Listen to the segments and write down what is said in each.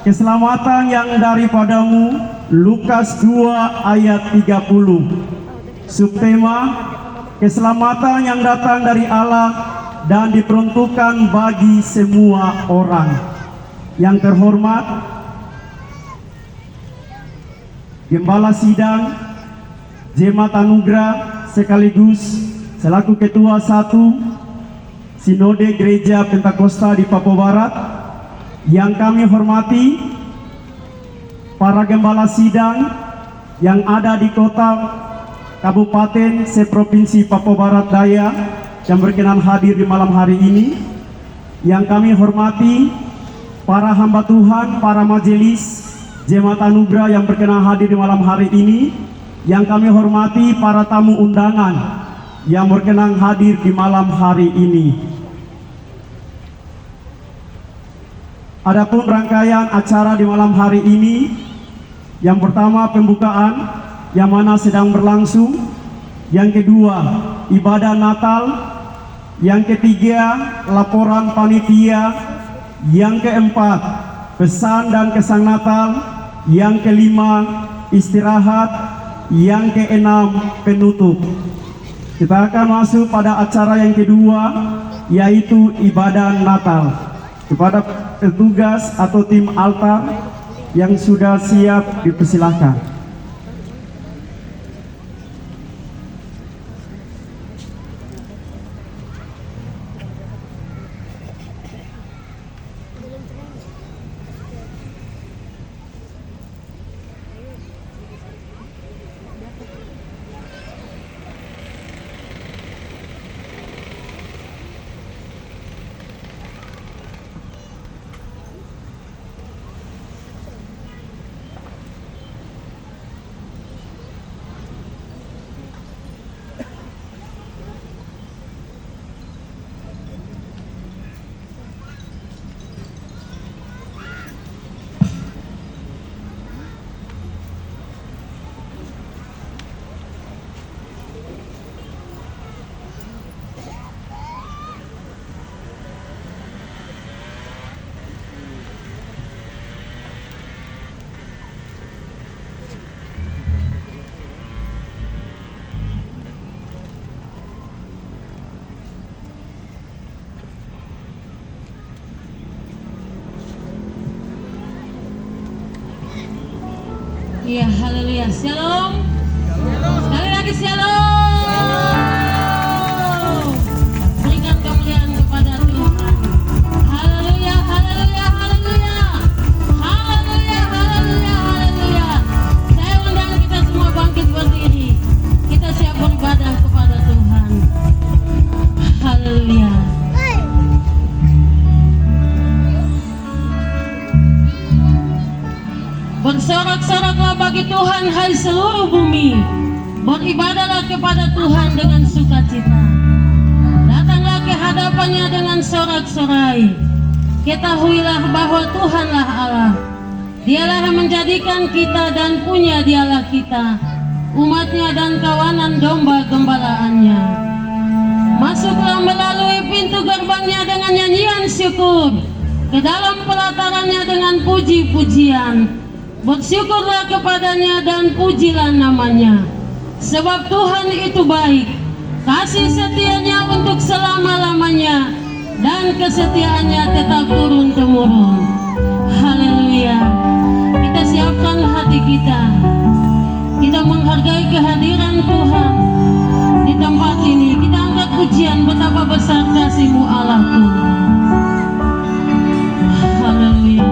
keselamatan yang daripadamu. Lukas 2 ayat 30. Subtema, keselamatan yang datang dari Allah dan diperuntukkan bagi semua orang. Yang terhormat Gembala Sidang Jemaat Anugerah sekaligus selaku Ketua 1 Sinode Gereja Pentakosta di Papua Barat, yang kami hormati para Gembala Sidang yang ada di kota, kabupaten, seprovinsi Papua Barat Daya yang berkenan hadir di malam hari ini. Yang kami hormati para hamba Tuhan, para majelis Jemaat Anugerah yang berkenan hadir di malam hari ini. Yang kami hormati para tamu undangan yang berkenan hadir di malam hari ini. Adapun rangkaian acara di malam hari ini, yang pertama pembukaan yang mana sedang berlangsung, yang kedua ibadah Natal, yang ketiga laporan panitia, yang keempat pesan dan kesan Natal, yang kelima istirahat, yang keenam penutup. Kita akan masuk pada acara yang kedua, yaitu ibadah Natal. Kepada petugas atau tim altar yang sudah siap, dipersilahkan. Iya, haleluya, shalom. Sekali lagi shalom. Berikan kemuliaan kepada Tuhan. Haleluya, haleluya, haleluya. Haleluya, haleluya, haleluya. Saya undang kita semua bangkit berdiri. Kita siap beribadah kepada Tuhan. Haleluya. Bersorak-soraklah bagi Tuhan, hai seluruh bumi. Beribadahlah kepada Tuhan dengan sukacita. Datanglah ke hadapannya dengan sorak-sorai. Ketahuilah bahwa Tuhanlah Allah. Dialah yang menjadikan kita dan punya dialah kita, umatnya dan kawanan domba gembalaannya. Masuklah melalui pintu gerbangnya dengan nyanyian syukur, ke dalam pelatarannya dengan puji-pujian. Bersyukurlah kepadanya dan pujilah namanya. Sebab Tuhan itu baik, kasih setianya untuk selama-lamanya, dan kesetiaannya tetap turun-temurun. Haleluya. Kita siapkan hati kita. Kita menghargai kehadiran Tuhan di tempat ini. Kita angkat pujian betapa besar kasih-Mu Allahku. Haleluya.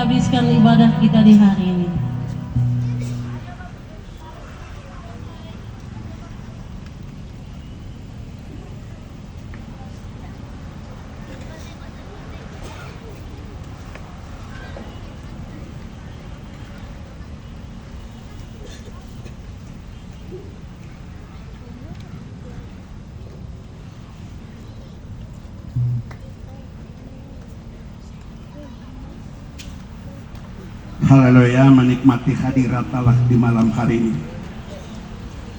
menghabiskan ibadah kita di hari ini. Haleluya, menikmati hadirat Allah di malam hari ini.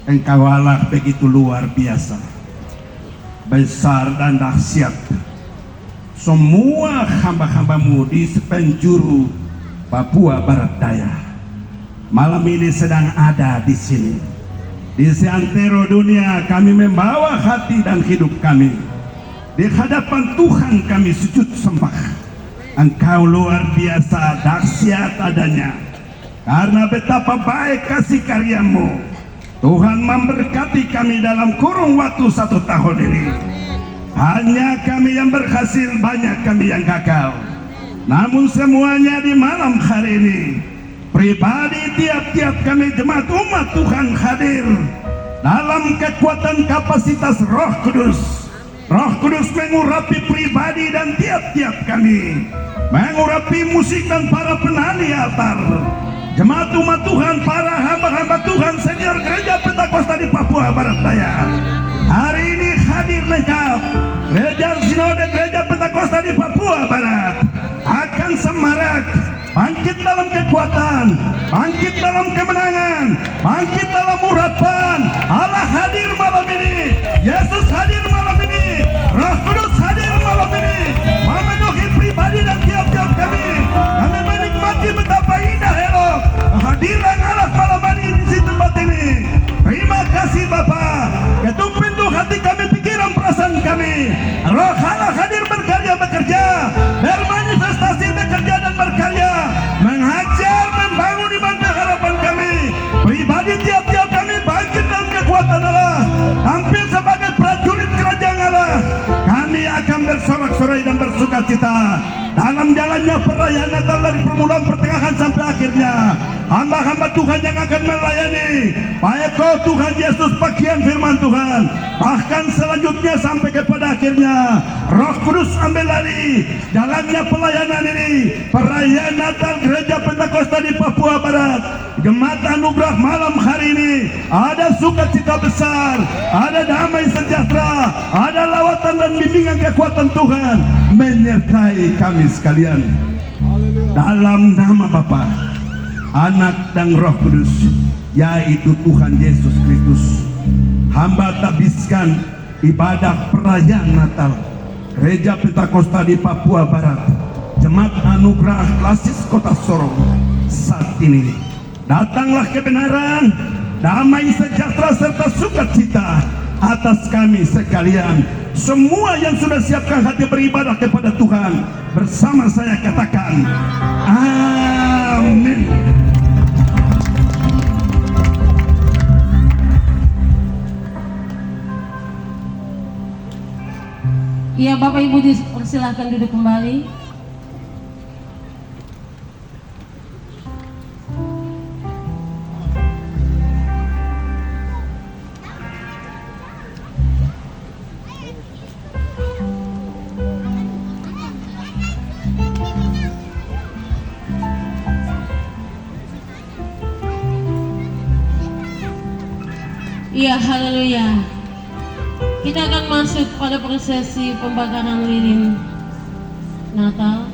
Engkau Allah begitu luar biasa, besar dan dahsyat. Semua hamba-hambamu di sepenjuru Papua Barat Daya malam ini sedang ada di sini. Di seantero dunia kami membawa hati dan hidup kami di hadapan Tuhan, kami sujud sembah. Engkau luar biasa, dahsyat adanya, karena betapa baik kasih karyamu. Tuhan memberkati kami dalam kurun waktu 1 tahun ini. Hanya kami yang berhasil, banyak kami yang gagal. Namun semuanya di malam hari ini, pribadi tiap-tiap kami jemaat umat Tuhan hadir dalam kekuatan kapasitas Roh Kudus. Roh Kudus mengurapi pribadi dan tiap-tiap kami, mengurapi musik dan para penari altar, jemaat umat Tuhan, para hamba-hamba Tuhan senior gereja Pentakosta di Papua Barat Daya. Hari ini hadir lengkap gereja Sinode Gereja Pentakosta di Papua Barat akan semarak, bangkit dalam kekuatan, bangkit dalam kemenangan, bangkit dalam urapan. Allah hadir malam ini, Yesus hadir malam ini, Roh Kudus hadir malam ini, memenuhi pribadi dan tiap-tiap kami. Kami menikmati betapa indah elok kehadiran Allah malam ini di tempat ini. Terima kasih Bapa, ketuk pintu hati kami, pikiran perasaan kami. Roh Allah hadir bekerja, bermanifestasi bekerja dan berkarya, menghajar, membangun iman dan harapan kami. Pribadi tiap-tiap kami bangkit dalam kekuatan Allah, tampil sebagai prajurit kerajaan Allah. Kami akan bersorak-sorai dan bersukacita dalam jalannya perayaan Natal dari permulaan, pertengahan sampai akhirnya. Hamba-hamba Tuhan yang akan melayani, baik kau Tuhan Yesus bagian firman Tuhan, bahkan selanjutnya sampai kepada akhirnya. Roh Kudus ambil lari jalannya pelayanan ini, perayaan Natal Gereja Pentakosta di Papua Barat. Jemaat anugerah malam hari ini ada sukacita besar, ada damai sejahtera, ada lawatan dan bimbingan kekuatan Tuhan menyertai kami sekalian. Dalam nama Bapa, Anak dan Roh Kudus, yaitu Tuhan Yesus Kristus, hamba tabiskan ibadah perayaan Natal Gereja Pentakosta di Papua Barat, Jemaat Anugerah Klasis Kota Sorong saat ini. Datanglah kebenaran, damai sejahtera serta sukacita atas kami sekalian. Semua yang sudah siapkan hati beribadah kepada Tuhan, bersama saya katakan amin. Iya, Bapak Ibu dipersilahkan duduk kembali. Iya, haleluya. Kita akan masuk pada prosesi pembakaran lilin Natal.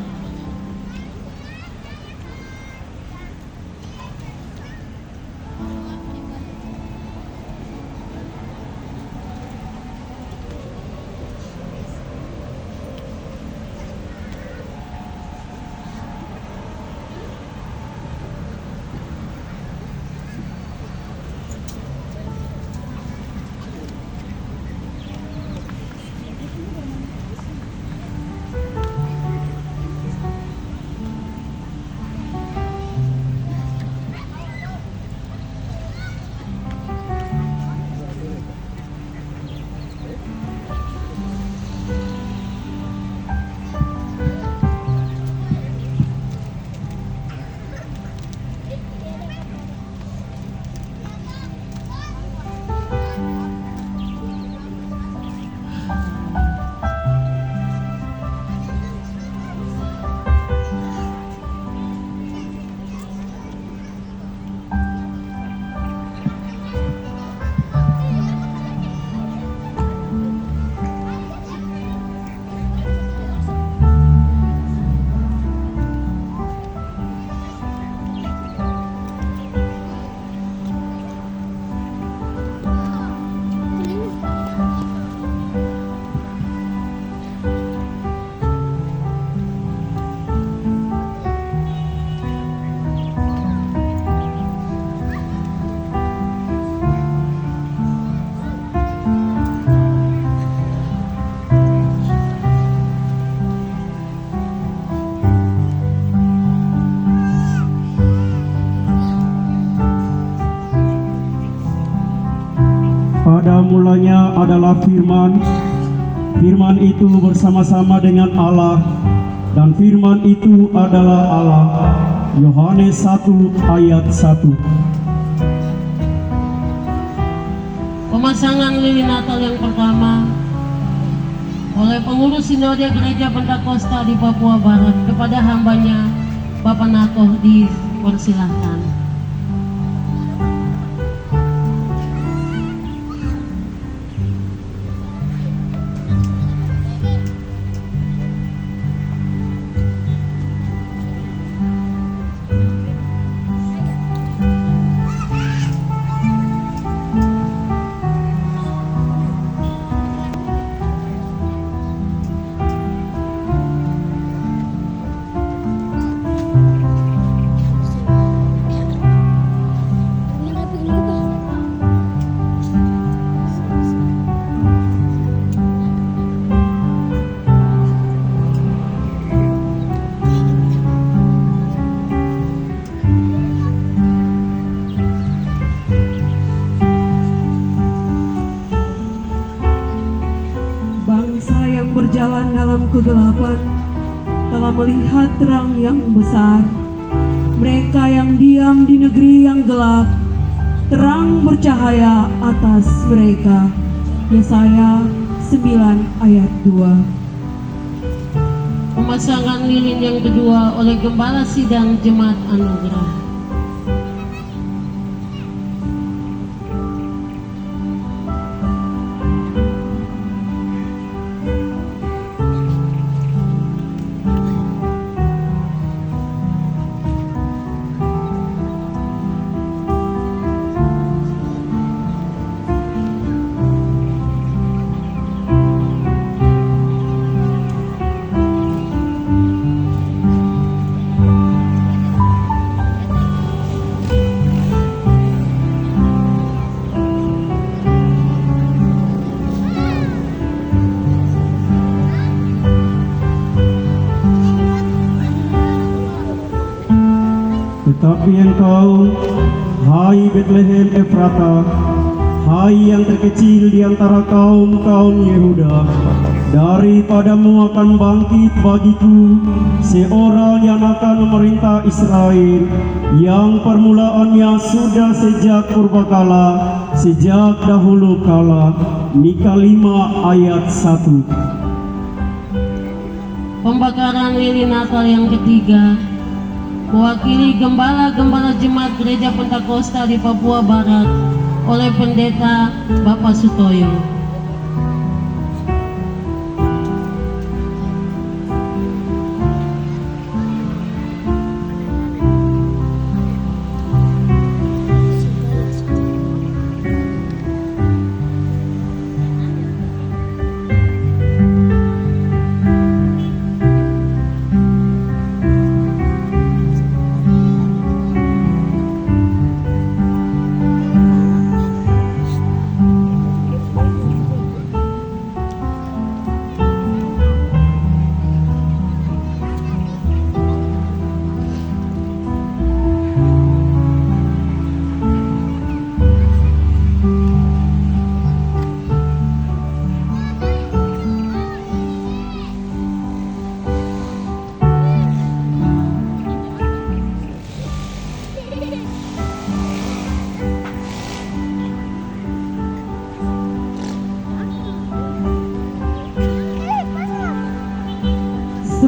mulanya adalah firman. Firman itu bersama-sama dengan Allah, dan firman itu adalah Allah. Yohanes 1 ayat 1. Pemasangan lilin Natal yang pertama oleh pengurus Sinode Gereja Pentakosta di Papua Barat kepada hambanya Bapak Natoh, dipersilahkan. Bangsa yang berjalan dalam kegelapan telah melihat terang yang besar. Mereka yang diam di negeri yang gelap, terang bercahaya atas mereka. Yesaya 9 ayat 2. Pemasangan lilin yang kedua oleh Gembala Sidang Jemaat Anugerah. Tetapi engkau, hai Bethlehem Efrata, hai yang terkecil di antara kaum-kaum Yehuda, daripadamu akan bangkit bagiku seorang yang akan memerintah Israel, yang permulaannya sudah sejak purbakala, sejak dahulu kala. Mika 5 ayat 1. Pembakaran lilin Natal yang ketiga mewakili gembala-gembala jemaat Gereja Pentakosta di Papua Barat oleh Pendeta Bapak Sutoyo.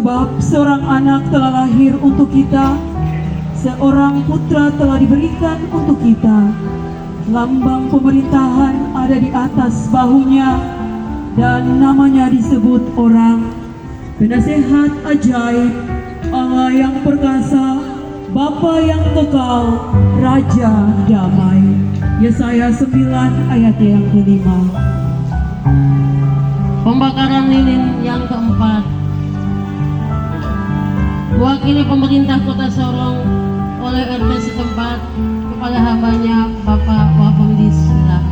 Sebab seorang anak telah lahir untuk kita, seorang putra telah diberikan untuk kita. Lambang pemerintahan ada di atas bahunya, dan namanya disebut orang Penasehat Ajaib, Allah yang perkasa, Bapa yang kekal, Raja damai. Yesaya 9 ayat yang kelima. Pembakaran lilin yang keempat mewakili pemerintah Kota Sorong oleh RT setempat kepada hambanya Bapak Wapemdis, silakan.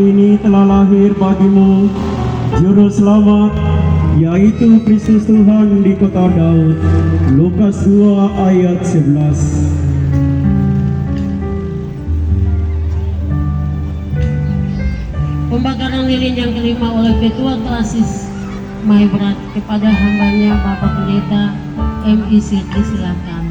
hari ini telah lahir bagimu Juru Selamat, yaitu Kristus Tuhan di kota Daud. Lukas 2 ayat 11. Pembakaran lilin yang kelima oleh Ketua Klasis Maibrat kepada hambanya Bapak Pendeta M.I. Sirti, silakan.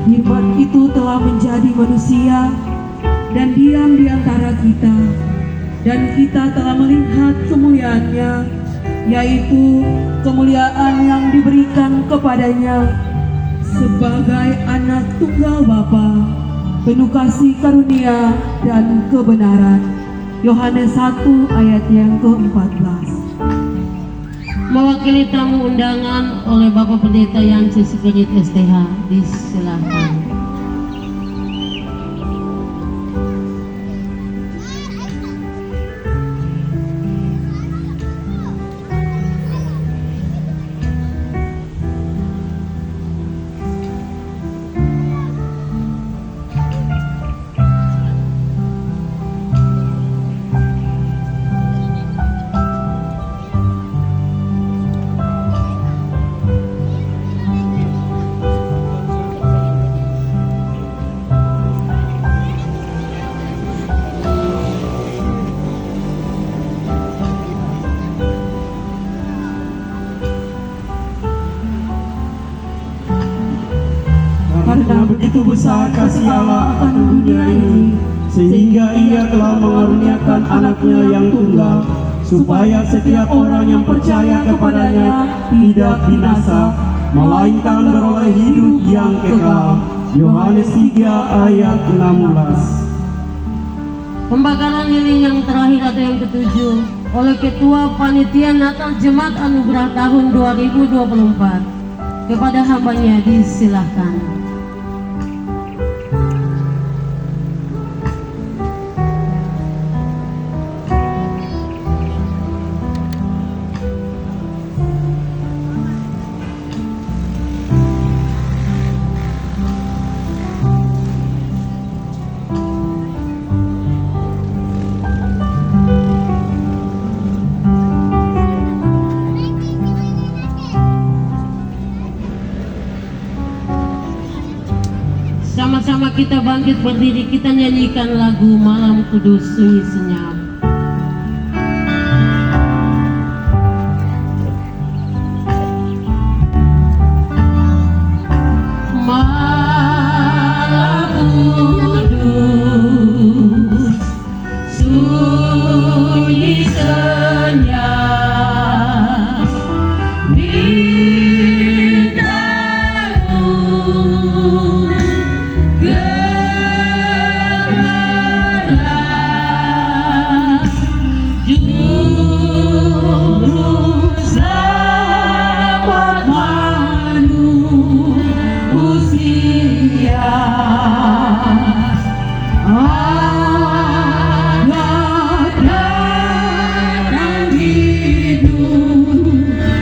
Firman itu telah menjadi manusia dan diam di antara kita, dan kita telah melihat kemuliaannya, yaitu kemuliaan yang diberikan kepadanya sebagai anak tunggal Bapa, penuh kasih karunia dan kebenaran. Yohanes 1 ayat yang ke-14. Mewakili tamu undangan oleh Bapak Pendeta Yansi Sigit STH, disilakan. Karena begitu besar kasih Allah akan dunia ini, sehingga Ia telah mengaruniakan anaknya yang tunggal, supaya setiap orang yang percaya kepadanya tidak binasa, melainkan beroleh hidup yang kekal. Yohanes 3 ayat 16. Pembakaran lilin yang terakhir atau yang ketujuh oleh Ketua Panitia Natal Jemaat Anugerah tahun 2024 kepada hambanya, disilakan. Sama-sama kita bangkit berdiri, kita nyanyikan lagu Malam Kudus Sunyi Senyap. Malam kudus sunyi senyap, bintang gemerlap, juru selamat manusia. Allah datang di dunia.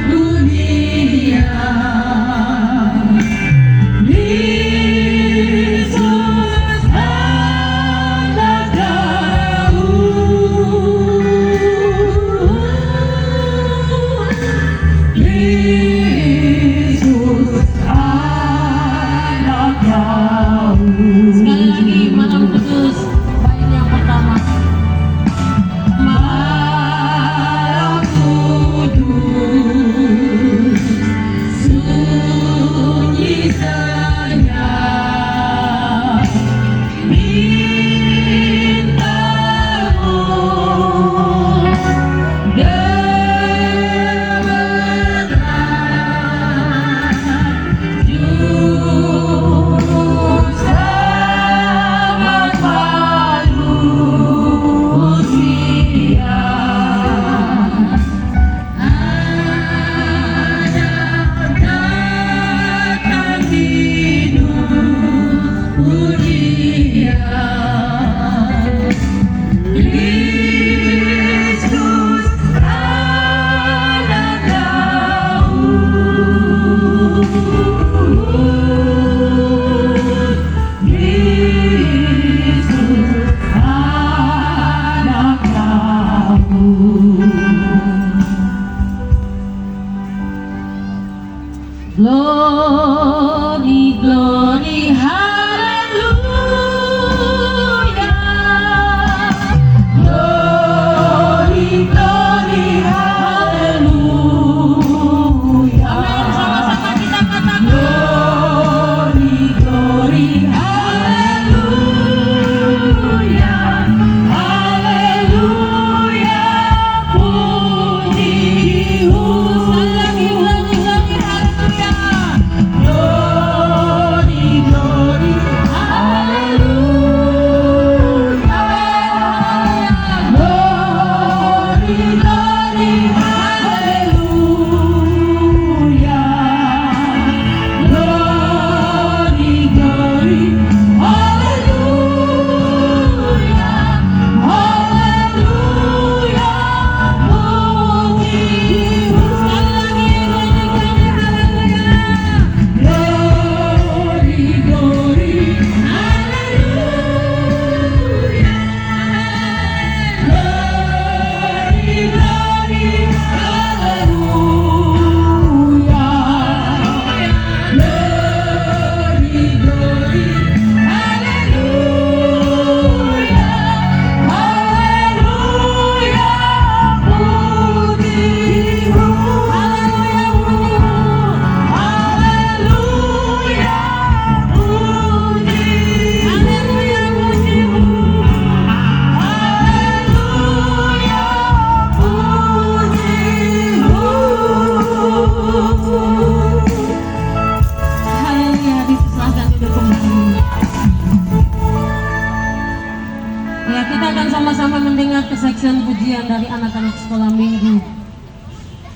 sama-sama mendengar kesaksian pujian dari anak-anak sekolah minggu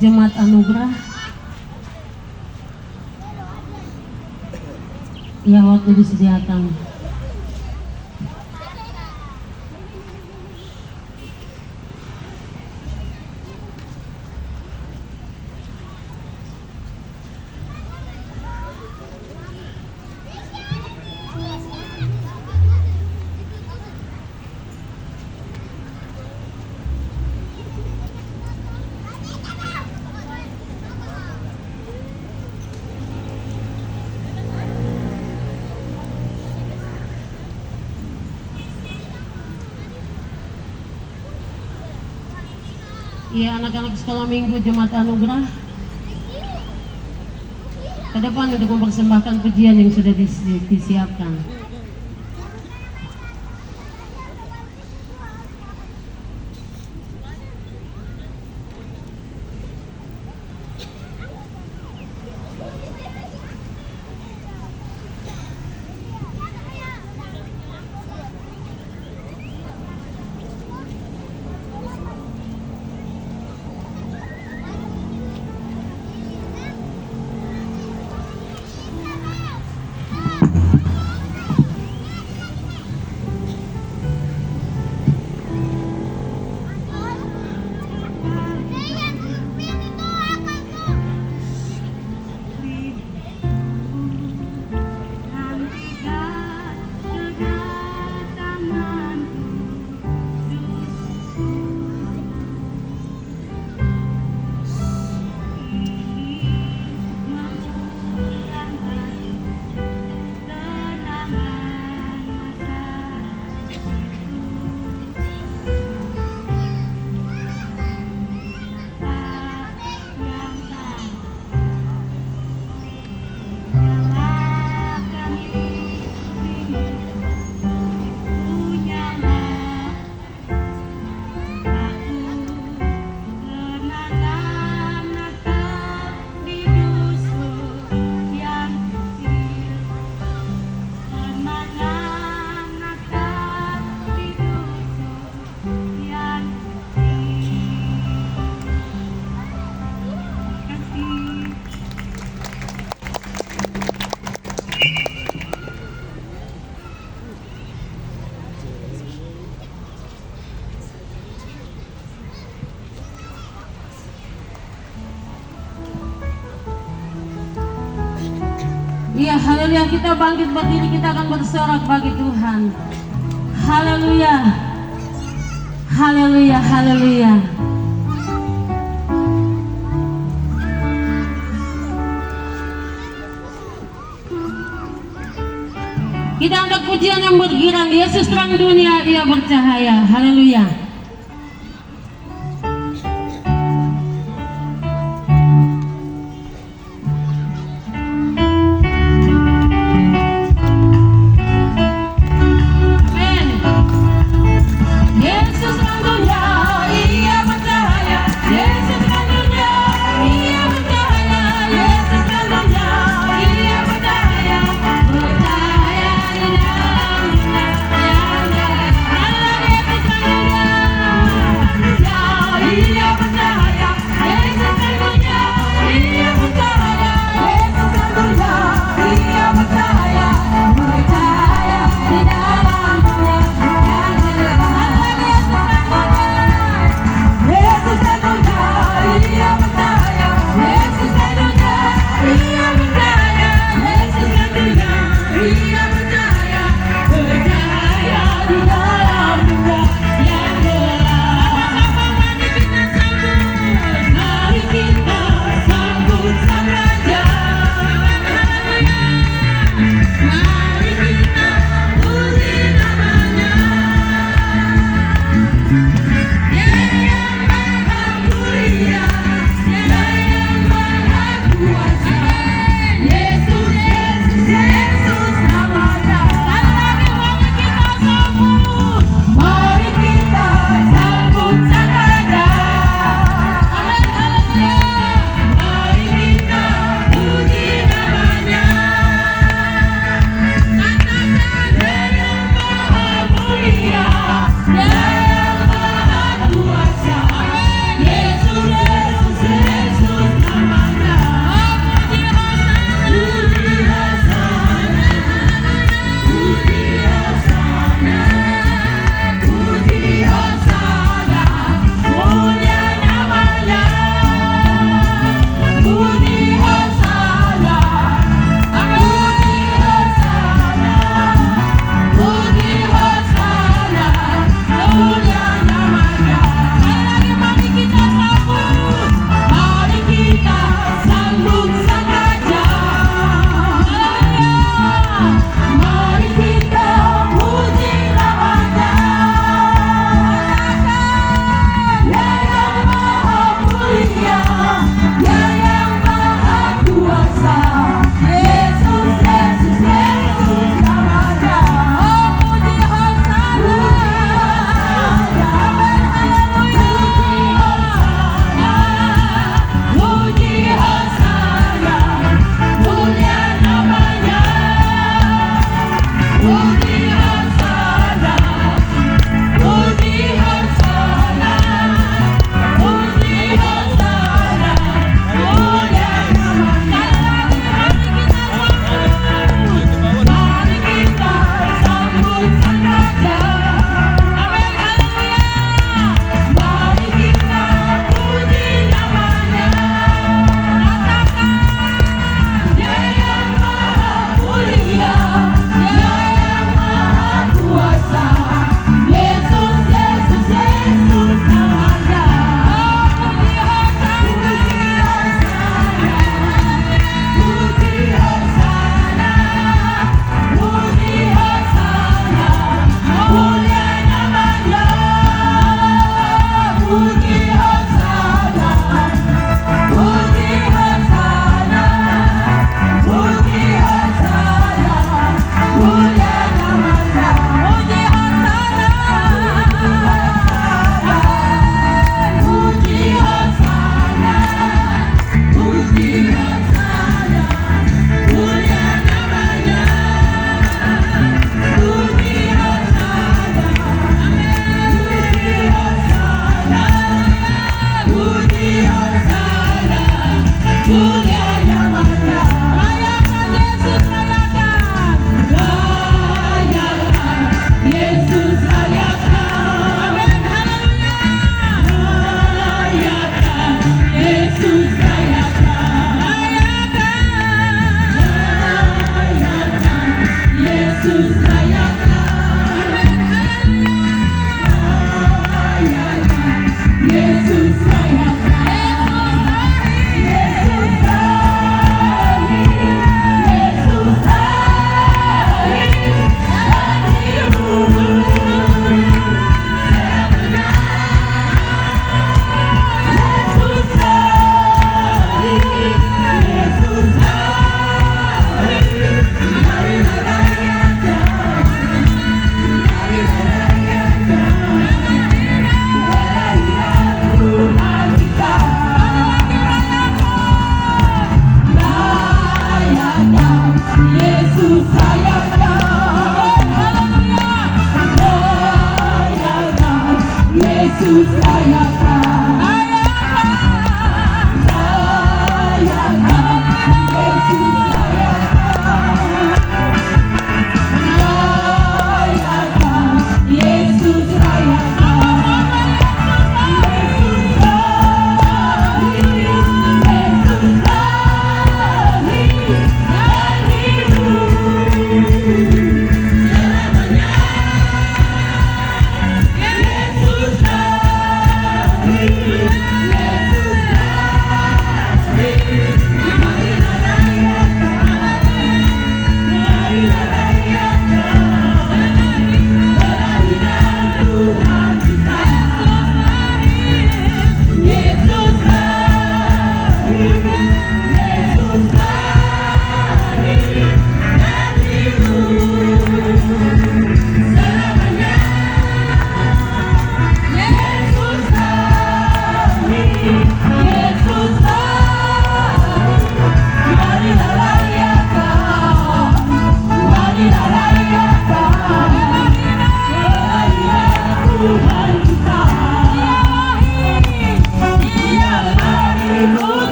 Jemaat Anugerah. Ya, waktu disediakan. Iya, anak-anak sekolah minggu Jemaat Anugerah, ke depan untuk mempersembahkan pujian yang sudah disiapkan. Iya, haleluya, kita bangkit berdiri, kita akan bersorak bagi Tuhan. Haleluya, haleluya, haleluya. Kita angkat pujian yang bergirang, Yesus terang dunia, Dia bercahaya. Haleluya.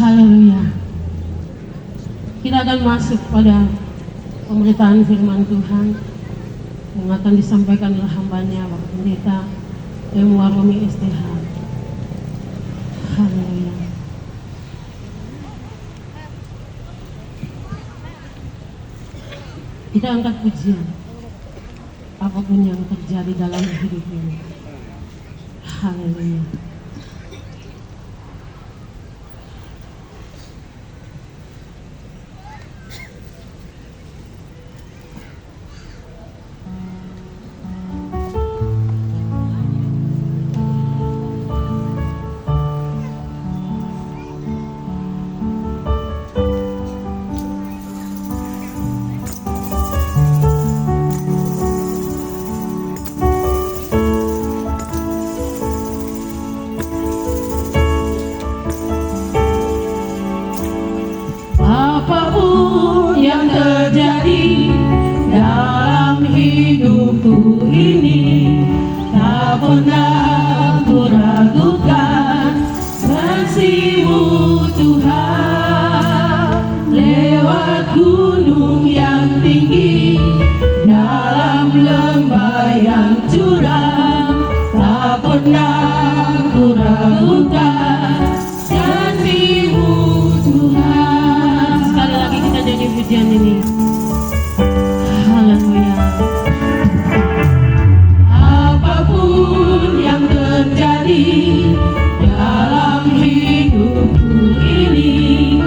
Haleluya. Kita akan masuk pada pemberitaan firman Tuhan yang akan disampaikan oleh hambanya Bapak Pendeta Warumi STH. Haleluya. Kita angkat pujian apapun yang terjadi dalam hidup ini. Haleluya. Apapun yang terjadi dalam hidupku ini, tak pernah ku ragukan kasih-Mu Tuhan. Lewat gunung yang tinggi, dalam lembah yang curam, tak pernah ku ragukan kasih-Mu Tuhan. Sekali lagi kita nyanyi pujian ini. Haleluya. Apapun yang terjadi dalam hidupku ini,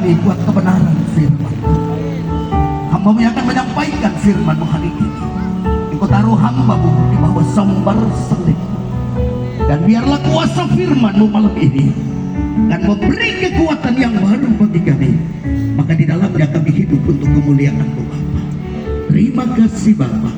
kami buat kebenaran firman. Hamba-Mu yang akan menyampaikan firman hari ini. Engkau taruh hamba-Mu di bawah sambar salib. Dan biarlah kuasa firman-Mu malam ini dan memberi kekuatan yang baru bagi kami. Maka di dalamnya kami hidup untuk kemuliaan-Mu Bapa. Terima kasih Bapa.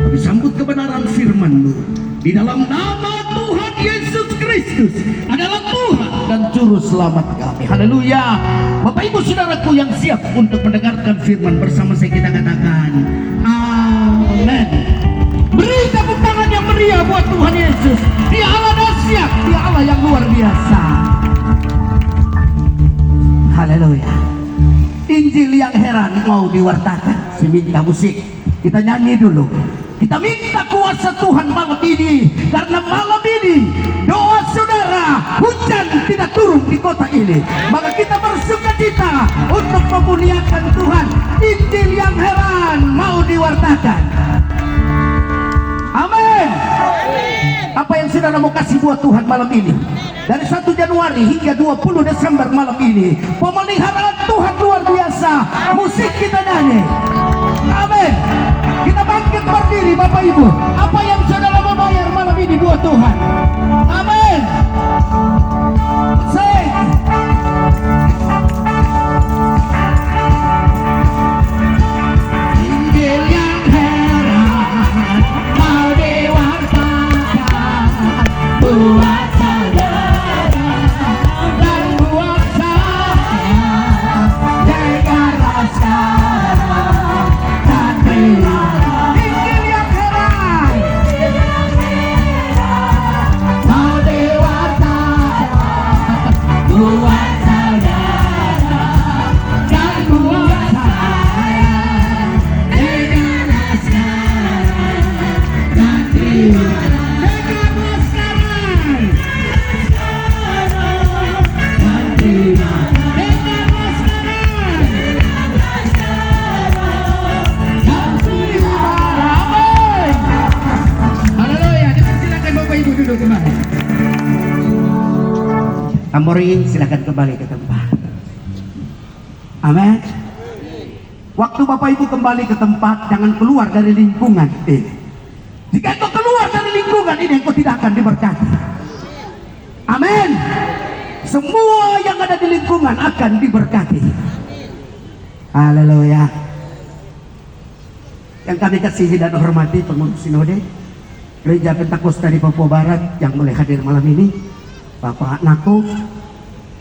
Kami sambut kebenaran firman-Mu di dalam nama Tuhan Yesus Kristus adalah Tuhan dan Juru Selamat kami. Haleluya. Bapak Ibu Saudaraku yang siap untuk mendengarkan firman bersama saya, kita katakan amin. Beri tepuk tangan yang meriah buat Tuhan Yesus. Dia Allah dahsyat, Dia Allah yang luar biasa. Haleluya. Injil yang heran mau diwartakan. Saya minta musik, kita nyanyi dulu. Kita minta kuasa Tuhan malam ini, karena malam ini doa saudara hujan tidak turun di kota ini. Maka kita bersukacita untuk memuliakan Tuhan. Injil yang heran mau diwartakan. Amin. Apa yang saudara mau kasih buat Tuhan malam ini? Dari 1 Januari hingga 20 Desember malam ini, pemeliharaan Tuhan luar biasa. Musik kita nyanyi. Amin. Kita bangkit berdiri Bapak Ibu. Apa yang saudara mau bayar malam ini buat Tuhan? Amin. Sing. Injil yang heran mau diwartakan buat saudara dan buat saya. Dengarlah sekarang dan berilah. Injil yang heran mau diwartakan buat saudara dan buat saya. Dengarlah sekarang dan berilah. Dengarlah sekarang dan berilah. Dengarlah sekarang dan berilah. Amin. Haleluya. Silakan Bapak Ibu duduk kembali. Amoring silakan kembali ke tempat. Amin. Waktu Bapak Ibu kembali ke tempat, jangan keluar dari lingkungan ini. Jika engkau keluar dari lingkungan ini, engkau tidak akan diberkati. Amin. Semua yang ada di lingkungan akan diberkati. Haleluya. Yang kami kasihi dan hormati pengurus sinode Gereja Pentakosta di Papua Barat yang boleh hadir malam ini, Bapak Nako,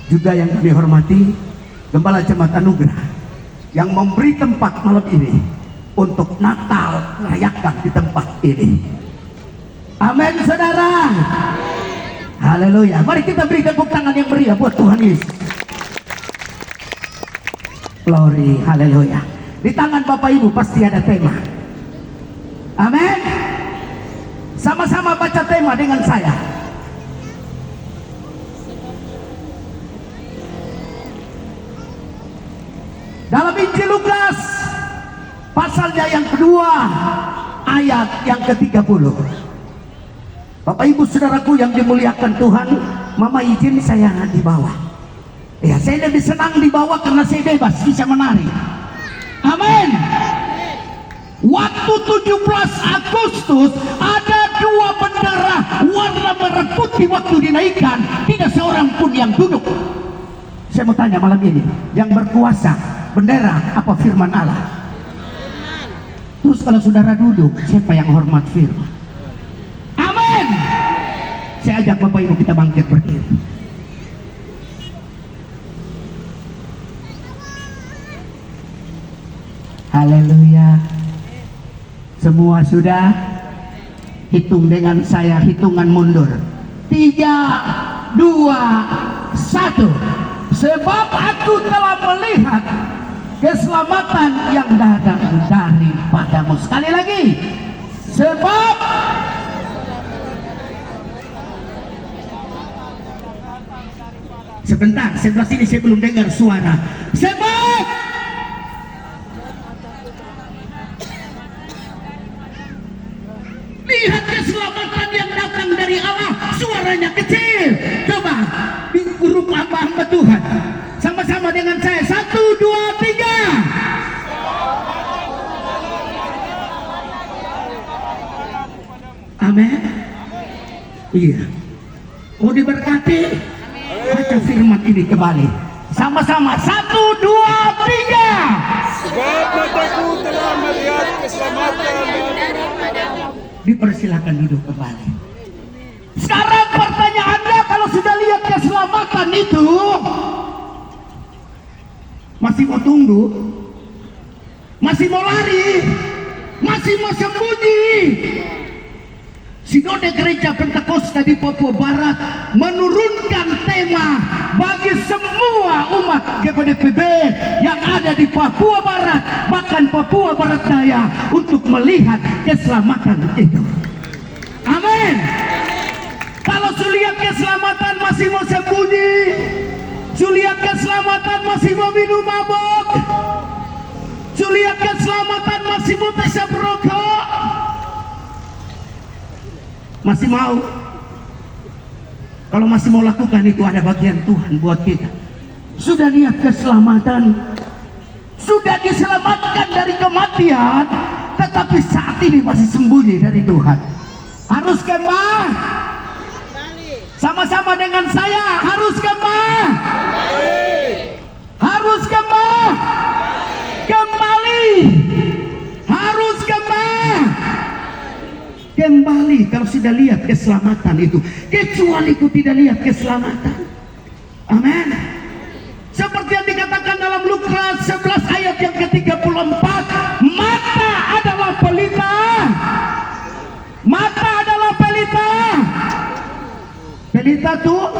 juga yang kami hormati Gembala Jemaat Anugerah yang memberi tempat malam ini untuk Natal merayakan di tempat ini. Amin saudara. Haleluya. Mari kita beri tepuk tangan yang meriah buat Tuhan Yesus. Glory. Haleluya. Di tangan Bapak Ibu pasti ada tema. Amin. Sama-sama baca tema dengan saya. Dalam Injil Lukas pasalnya yang kedua ayat yang ke-30. Bapak Ibu Saudaraku yang dimuliakan Tuhan, Mama izin saya di bawah. Ya, saya lebih senang di bawah karena saya bebas bisa menari. Amin. Waktu 17 Agustus ada dua bendera warna merah putih waktu dinaikkan, tidak seorang pun yang duduk. Saya mau tanya malam ini, yang berkuasa bendera apa firman Allah? Terus kalau saudara duduk, siapa yang hormat firman? Amin. Saya ajak Bapak Ibu kita bangkit berdiri. Haleluya. Semua sudah? Hitung dengan saya, hitungan mundur. 3, 2, 1. Sebab aku telah melihat keselamatan yang datang daripadamu. Sekali lagi. Sebab sebentar, sebelah sini saya belum dengar suara. Sebab lihat keselamatan yang datang dari Allah. Suaranya kecil. Coba di huruf hamba Tuhan. Sama-sama dengan saya. dia. Oh, diberkati. Baca firman ini kembali. Sama-sama, 1, 2, 3. Sebab mataku telah melihat keselamatan Dipersilakan duduk kembali. Sekarang pertanyaannya, kalau sudah lihat keselamatan itu, masih mau tunggu? Masih mau lari? Masih mau sembunyi? Sinode Gereja Pentakosta di Papua Barat menurunkan tema bagi semua umat GPDPB yang ada di Papua Barat, bahkan Papua Barat Daya, untuk melihat keselamatan itu. Amin. Kalau sulihat keselamatan masih mau sembunyi, sulihat keselamatan masih mau minum mabuk, sulihat keselamatan masih mau tasab rokok, masih mau? Kalau masih mau lakukan itu, ada bagian Tuhan buat kita. Sudah lihat keselamatan, sudah diselamatkan dari kematian, tetapi saat ini masih sembunyi dari Tuhan. Harus kembali. Sama-sama dengan saya, harus kembali. Harus kembali. Kembali. Harus kembali. Kembali kalau sudah lihat keselamatan itu. Kecuali ku tidak lihat keselamatan. Amin. Seperti yang dikatakan dalam Lukas 11 ayat yang ke-34, mata adalah pelita. Mata adalah pelita. Pelita tuh,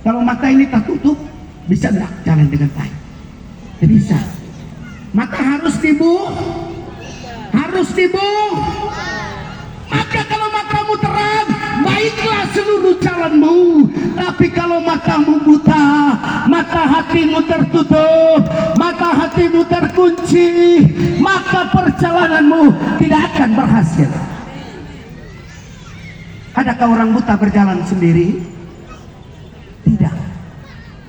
kalau mata ini tak tutup, bisa enggak jalan dengan baik? Tidak bisa. Mata harus dibuka. Harus dibuka. Maka kalau matamu terang, baiklah seluruh jalanmu. Tapi kalau matamu buta, mata hatimu tertutup, mata hatimu terkunci, maka perjalananmu tidak akan berhasil. Adakah orang buta berjalan sendiri? Tidak.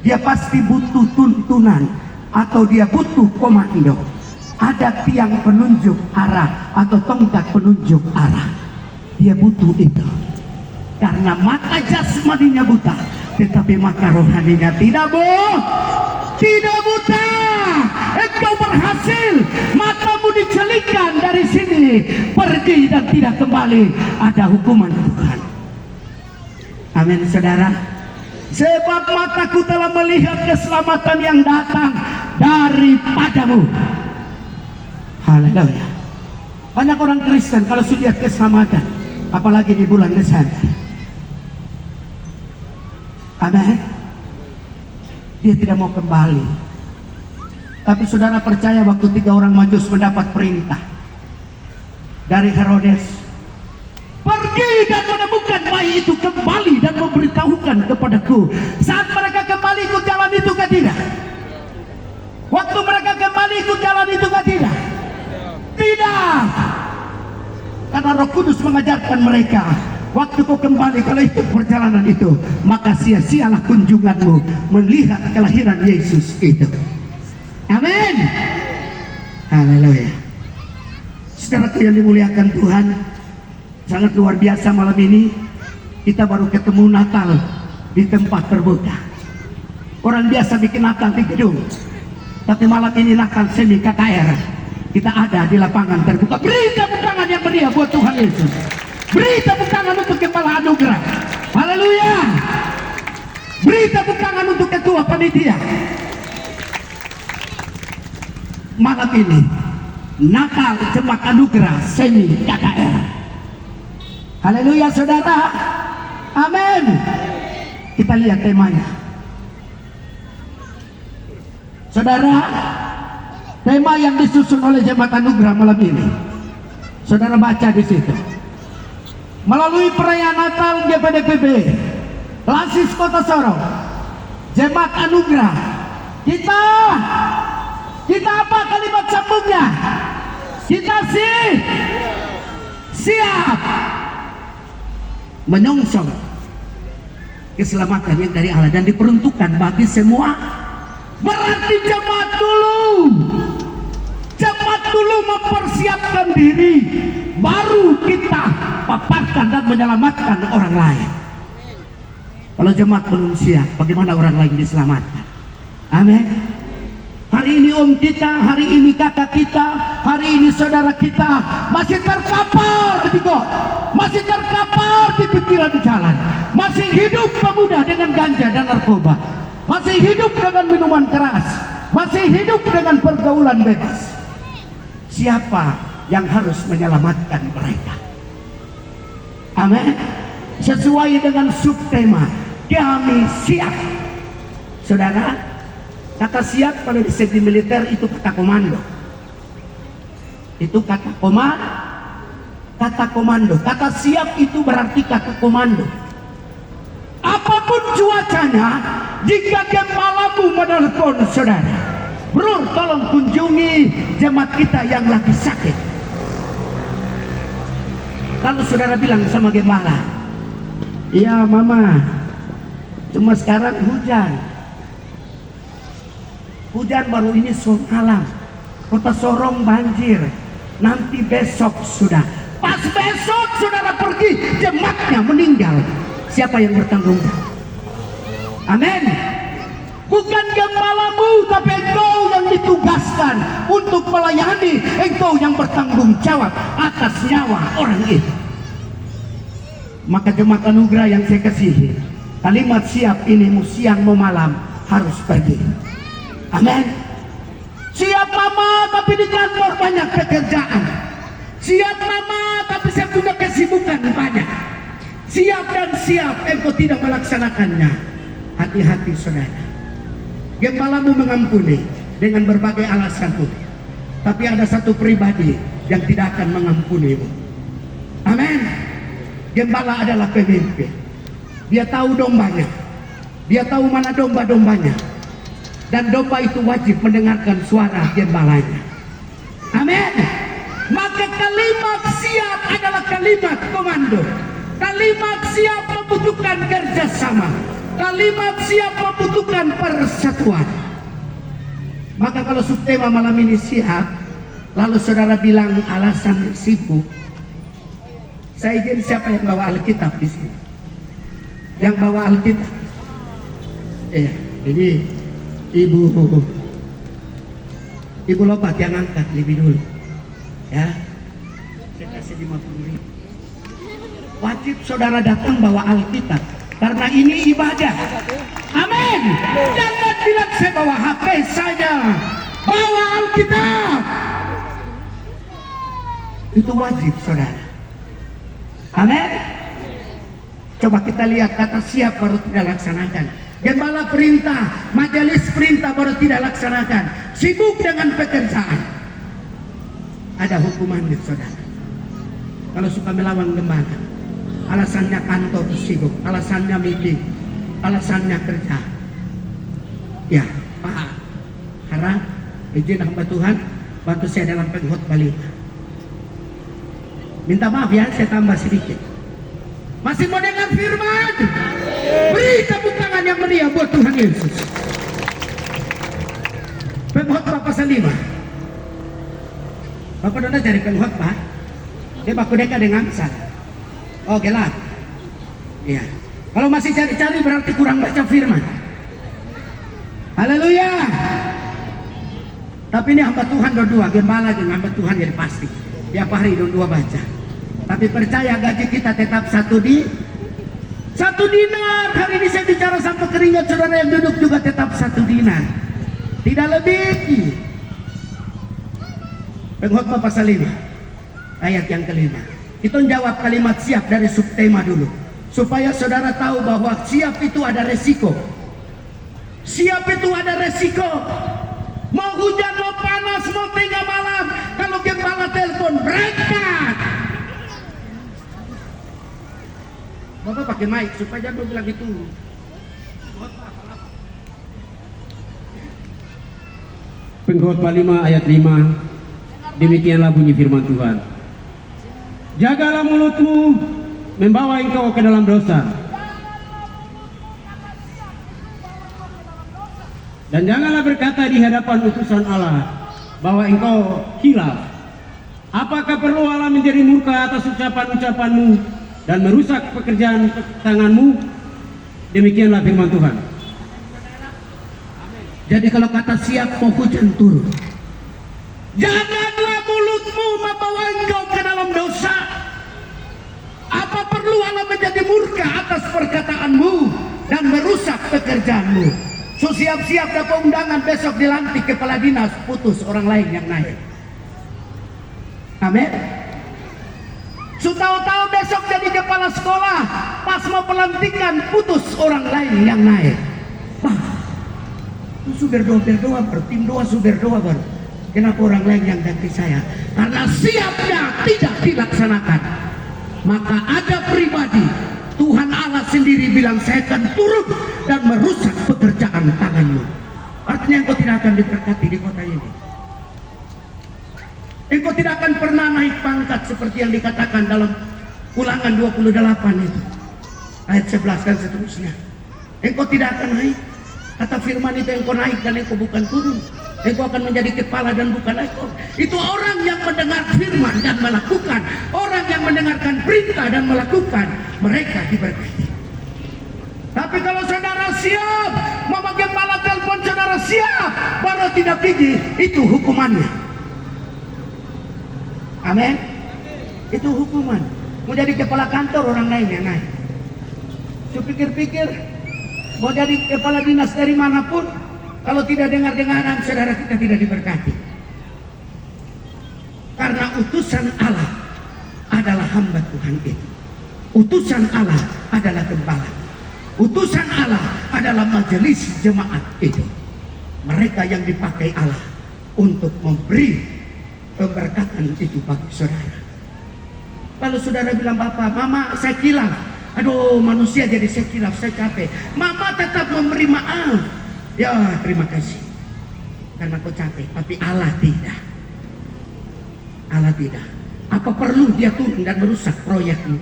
Dia pasti butuh tuntunan, atau dia butuh komando. Ada tiang penunjuk arah atau tongkat penunjuk arah. Dia butuh itu. Karena mata jasmaninya buta, tetapi mata rohaninya tidak tidak buta. Engkau berhasil. Matamu dicelikan dari sini, pergi dan tidak kembali. Ada hukuman Tuhan. Amin, saudara. Sebab mataku telah melihat keselamatan yang datang daripadamu. Haleluya. Banyak orang Kristen kalau sudah lihat keselamatan, apalagi di bulan Desember, amin, dia tidak mau kembali. Tapi saudara percaya waktu 3 orang Majus mendapat perintah dari Herodes, pergi dan menemukan bayi itu kembali dan memberitahukan kepadaku. Saat mereka kembali ikut jalan itu kan tidak? Waktu mereka kembali ikut jalan itu kan tidak? Tidak. Karena Roh Kudus mengajarkan mereka, waktu kau kembali kalau ikut perjalanan itu, maka sia-sialah kunjunganmu melihat kelahiran Yesus itu. Amin. Haleluya. Saudaraku yang dimuliakan Tuhan, sangat luar biasa malam ini kita baru ketemu Natal di tempat terbuka. Orang biasa bikin Natal di gedung, tapi malam ini Natal semi KKR. Kita ada di lapangan terbuka. Beri tepuk tangan yang meriah buat Tuhan Yesus. Beri tepuk tangan untuk Kepala Anugerah. Haleluya. Beri tepuk tangan untuk Ketua Panitia. Malam ini Natal Jemaat Anugerah semi KKR. Haleluya saudara. Amin. Kita lihat temanya. Saudara, tema yang disusun oleh Jemaat Anugerah malam ini, saudara baca di situ. Melalui perayaan Natal GPDPB, Lasis Kota Sorong, Jemaat Anugerah, kita apa kalimat sambungnya? Kita siap menyongsong keselamatan yang dari Allah dan diperuntukkan bagi semua. Berarti jemaat dulu, jemaat dulu mempersiapkan diri, baru kita paparkan dan menyelamatkan orang lain. Kalau jemaat belum siap, bagaimana orang lain diselamatkan? Amin. Hari ini om kita, hari ini kakak kita, hari ini saudara kita masih terkapar di got, masih terkapar di pikiran jalan, masih hidup pemuda dengan ganja dan narkoba, masih hidup dengan minuman keras, masih hidup dengan pergaulan bebas. Siapa yang harus menyelamatkan mereka? Amin. Sesuai dengan subtema, kami siap. Saudara, kata siap pada di segi militer itu kata komando. Itu kata komando. Kata siap itu berarti kata komando. Apapun cuacanya, jika gembalamu menelpon saudara, bro, tolong kunjungi jemaat kita yang lagi sakit. Lalu saudara bilang sama gembala, iya mama, cuma sekarang hujan baru ini semalam, kota Sorong banjir, nanti besok sudah. Pas besok saudara pergi, jemaatnya meninggal, siapa yang bertanggung jawab? Amin. Bukan gembalamu, tapi engkau yang ditugaskan untuk melayani, engkau yang bertanggung jawab atas nyawa orang itu. Maka jemaat anugerah yang saya kasihi, kalimat siap ini mau siang mau malam harus pergi. Amin. Siap mama, tapi di kantor banyak pekerjaan. Siap mama, tapi saya punya kesibukan banyak. Siap dan siap, engkau tidak melaksanakannya. Hati-hati saudara. Gembalamu mengampuni dengan berbagai alasanmu, tapi ada satu pribadi yang tidak akan mengampunimu. Amin. Gembala adalah pemimpin. Dia tahu dombanya, dia tahu mana domba-dombanya, dan domba itu wajib mendengarkan suara gembalanya. Amin. Maka kalimat siap adalah kalimat komando. Kalimat siap membutuhkan kerjasama. Kalimat siap membutuhkan persatuan. Maka kalau subtema malam ini siap, lalu saudara bilang alasan sibuk, saya izin siapa yang bawa Alkitab di sini? Yang bawa Alkitab? Iya, ini Ibu Lopat yang angkat lebih dulu. Ya, saya kasih 50.000. Wajib saudara datang bawa Alkitab, karena ini ibadah. Amin. Jangan bilang saya bawa HP saja, bawa Alkitab. Itu wajib saudara. Amin. Coba kita lihat kata siap baru tidak laksanakan. Gembala perintah, majelis perintah baru tidak laksanakan. Sibuk dengan pekerjaan. Ada hukumannya saudara. Kalau suka melawan gembala, alasannya kantor sibuk, alasannya meeting, alasannya kerja. Ya, Pak, harap izin hamba Tuhan bantu saya dalam pengkhotbah 5. Minta maaf ya, saya tambah sedikit. Masih mau dengar firman? Beri tepuk tangan yang meriah buat Tuhan Yesus. Pengkhotbah pasal 5. Bapak Dona cari pengkhotbah, dia baku deka dengan sal. Oh gelap. Iya. Kalau masih cari-cari berarti kurang baca firman. Haleluya. Tapi ini hamba Tuhan dua, gembala dengan hamba Tuhan jadi pasti. Tiap hari dua baca. Tapi percaya gaji kita tetap satu dinar. Hari ini saya bicara sampai keringat saudara yang duduk juga tetap 1 dinar. Tidak lebih. Pengkhotbah pasal 5 ayat yang kelima. Kita jawab kalimat siap dari subtema dulu, supaya saudara tahu bahwa siap itu ada resiko. Siap itu ada resiko. Mau hujan, mau panas, mau tengah malam, kalau gembala telepon berangkat. Bapak pakai mic supaya jangan bilang gitu. Pengkhotbah 5 ayat 5. Demikianlah bunyi firman Tuhan. Jagalah mulutmu membawa engkau ke dalam dosa, dan janganlah berkata di hadapan utusan Allah bahwa engkau khilaf. Apakah perlu Allah menjadi murka atas ucapan-ucapanmu dan merusak pekerjaan tanganmu? Demikianlah firman Tuhan. Jadi kalau kata siap mau hujan turun, janganlah mulutmu membawa engkau ke dalam dosa. Apa perlu Allah menjadi murka atas perkataanmu dan merusak pekerjaanmu? So siap-siap dapat undangan besok dilantik kepala dinas, putus orang lain yang naik. Amin. So tahu-tahu besok jadi kepala sekolah, pas mau pelantikan putus orang lain yang naik. Wah, itu berdoa tim doa berdoa baru. Kenapa orang lain yang ganti saya? Karena siapnya tidak dilaksanakan. Maka ada pribadi, Tuhan Allah sendiri bilang saya akan turun dan merusak pekerjaan tanganmu. Artinya engkau tidak akan diberkati di kota ini. Engkau tidak akan pernah naik pangkat seperti yang dikatakan dalam Ulangan 28 itu. Ayat 11 dan seterusnya. Engkau tidak akan naik. Kata firman itu engkau naik dan engkau bukan turun. Engkau akan menjadi kepala dan bukan ekor. Itu orang yang mendengar firman dan melakukan. Orang yang mendengarkan perintah dan melakukan. Mereka diberkati. Tapi kalau saudara siap, mama kepala telepon saudara siap, baru tidak gigi, itu hukumannya. Amin. Itu hukuman. Mau jadi kepala kantor orang lain yang naik. So pikir-pikir, mau jadi kepala dinas dari manapun, kalau tidak dengar-dengaran, saudara kita tidak diberkati. Karena utusan Allah adalah hamba Tuhan itu. Utusan Allah adalah gembala. Utusan Allah adalah majelis jemaat itu. Mereka yang dipakai Allah untuk memberi pemberkatan itu bagi saudara. Kalau saudara bilang, Bapak, Mama saya kilaf. Aduh, manusia jadi saya kilaf, saya capek. Mama tetap memberi maaf. Ya, terima kasih. Karena kau capek, tapi Allah tidak. Allah tidak. Apa perlu dia turun dan merusak proyekmu?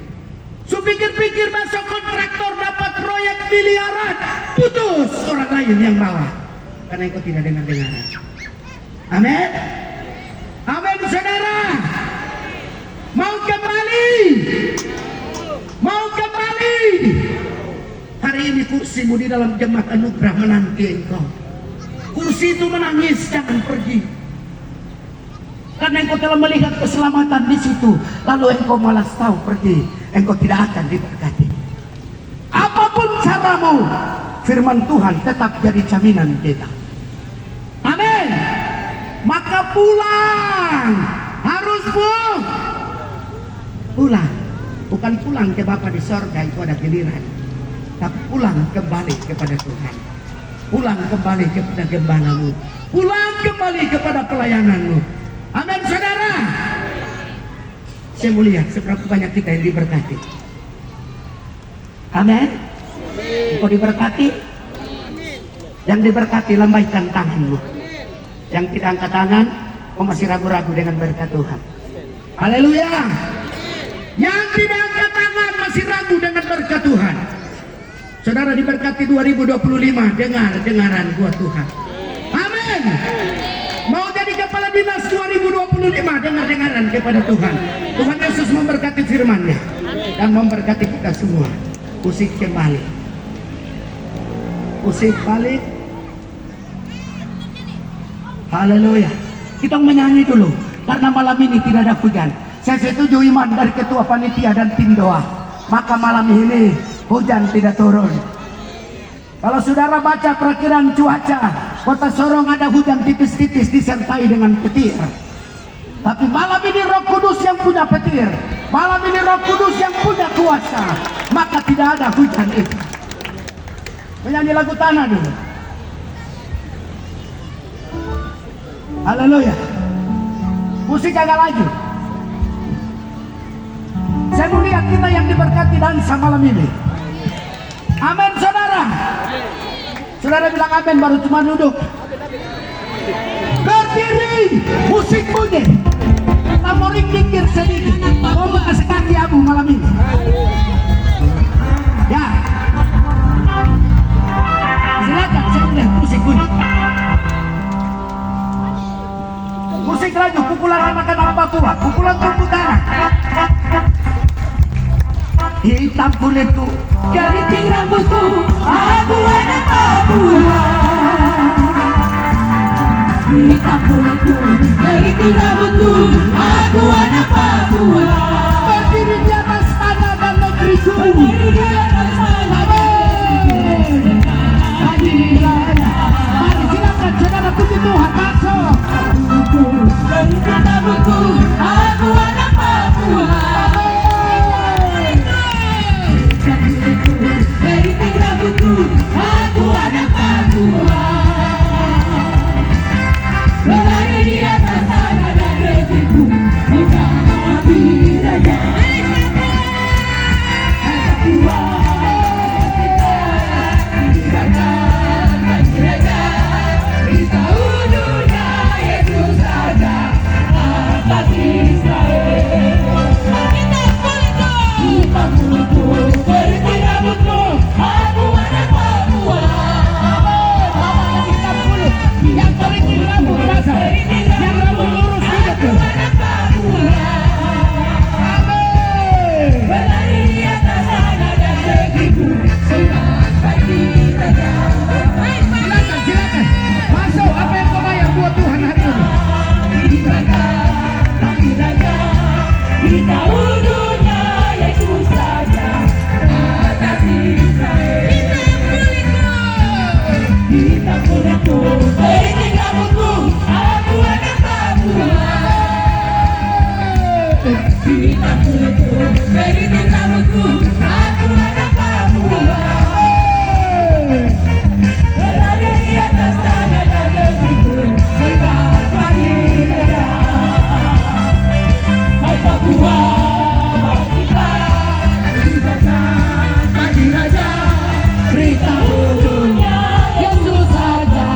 So pikir-pikir masuk kontraktor dapat proyek miliaran, putus orang lain yang bawa. Karena engkau tidak dengar-dengaran. Amin. Amin, saudara. Mau kembali? Mau kembali? Hari ini kursimu di dalam jemaat anugerah menanti engkau. Kursi itu menangis, jangan pergi. Karena engkau telah melihat keselamatan di situ, lalu engkau malas tahu pergi, engkau tidak akan diberkati. Apapun caramu, firman Tuhan tetap jadi jaminan kita. Amin. Maka pulang, harus pulang, bukan pulang ke Bapa di sorga, itu ada giliran. Tapi pulang kembali kepada Tuhan. Pulang kembali kepada gembalamu. Pulang kembali kepada pelayananmu. Amin, saudara. Saya mau lihat seberapa banyak kita yang diberkati. Amin. Engkau diberkati. Yang diberkati lambaikan tanganmu. Yang tidak angkat tangan, kau masih ragu-ragu dengan berkat Tuhan. Haleluya. Yang tidak angkat tangan masih ragu dengan berkat Tuhan. Saudara diberkati 2025, dengaran buat Tuhan. Amin. Mau jadi kepala dinas 2025, dengaran kepada Tuhan. Tuhan Yesus memberkati firman-Nya dan memberkati kita semua. Usik kembali. Usik balik. Haleluya. Kita menyanyi dulu karena malam ini tidak ada hujan. Saya setuju iman dari ketua panitia dan tim doa. Maka malam ini hujan tidak turun. Kalau saudara baca perkiraan cuaca, kota Sorong ada hujan tipis-tipis disertai dengan petir. Tapi malam ini Roh Kudus yang punya petir, malam ini Roh Kudus yang punya kuasa, maka tidak ada hujan itu. Menyanyi lagu tanah dulu. Haleluya. Musik agak laju. Saya mau lihat kita yang diberkati dansa malam ini. Amin, saudara. Saudara bilang amin baru cuma duduk. Berdiri, musik bunyi. Kita mau ring-ringkir sedikit. Mau kasih kaki abu malam ini. Ya. Silakan saya lihat musik bunyi. Musik musik laju, pukulan anak-anak Papua, pukulan tepuk tangan. Hitam kulitku, Keriting rambutku, aku anak Papua. Hitam kulitku, keriting rambutku, aku anak Papua. berdiri di atas tanah dan negeriku. Berdiri di atas tanah Mari silakan saudara puji Tuhan masuk. keriting rambutku, aku anak Papua. Keriting rambutku, aku anak Papua. Berlari di atas tanah dan negeriku, mengamati raja. Papua, kita tinggalkan bagi raja. Beritahu dunia Yesus saja atas Israel. Hitam kulitku, keriting rambutku, aku anak Papua. Hitam kulit, yang keriting rambut basah, yang rambut lurus hidupku. Berlari di atas tanah dan negeriku, semangat bagi raja. Silakan, masuk. Apa yang kau bayar buat Tuhan hari ini? Tinggalkan bagi raja. Beritahu dunia Yesus saja atas Israel. Hitam kulitku, keriting rambutku, aku anak Papua. Hitam kulitku, keriting rambutku, aku anak Papua. Berlari di atas tanah dan negeriku, semangat bagi raja. Hai Papua, kita tinggalkan bagi raja. Beritahu dunia Yesus saja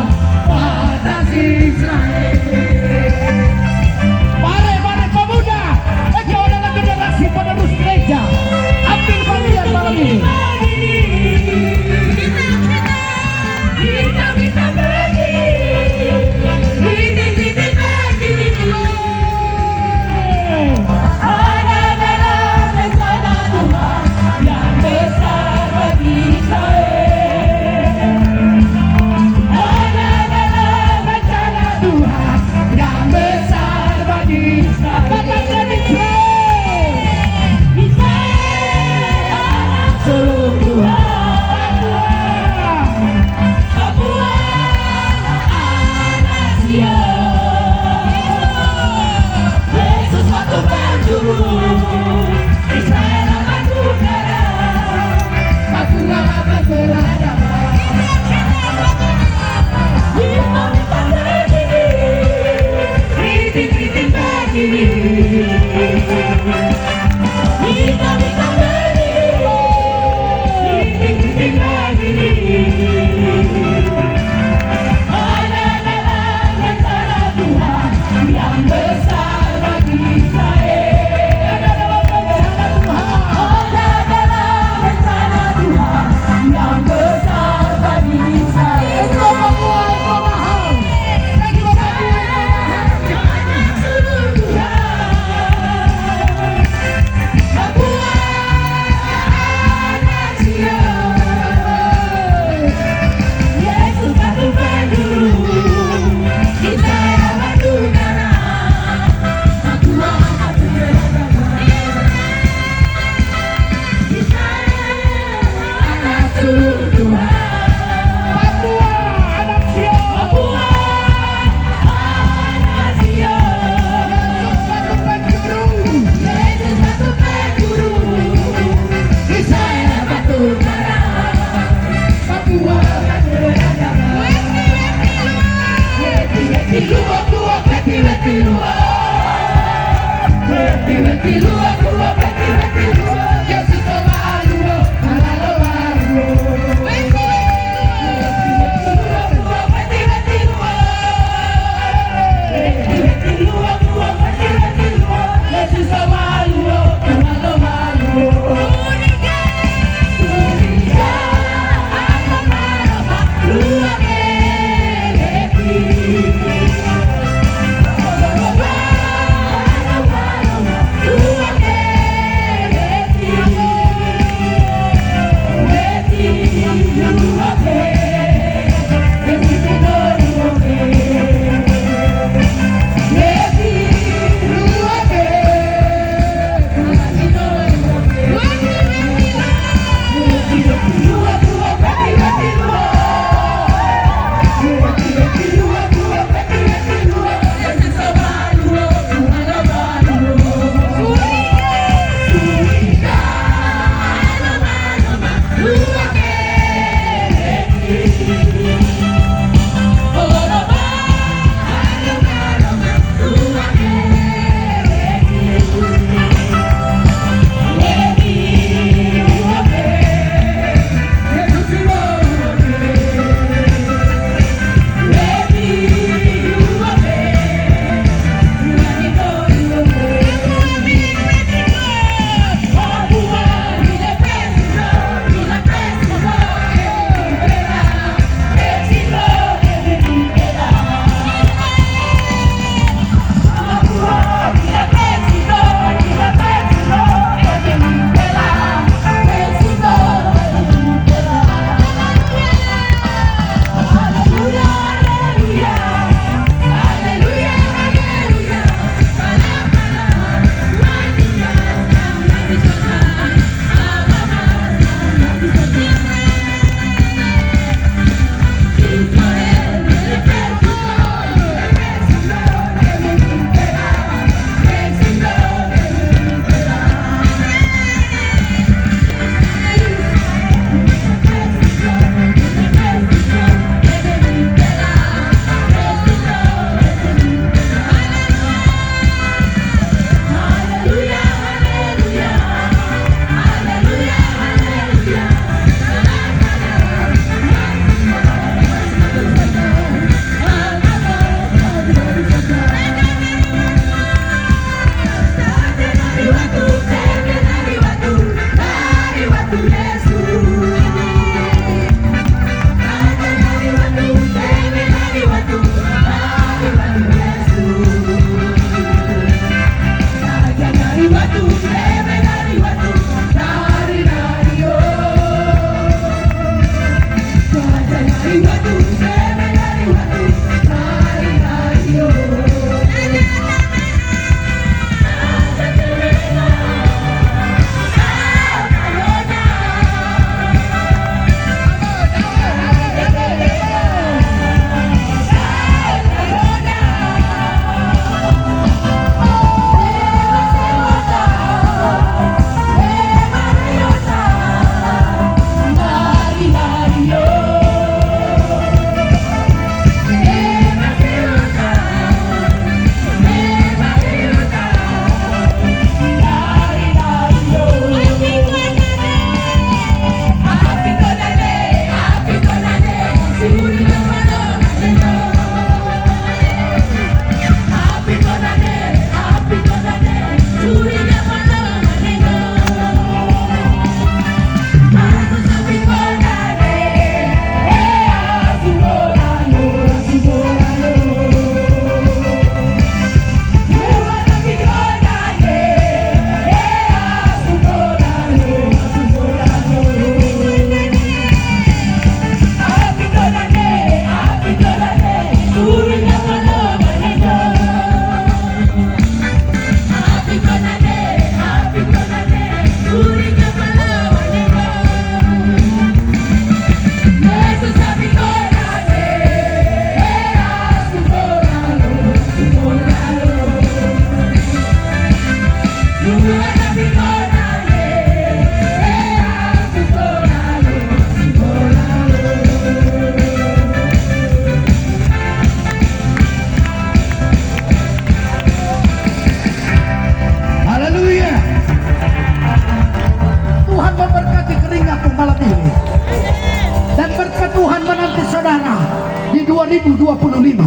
2025.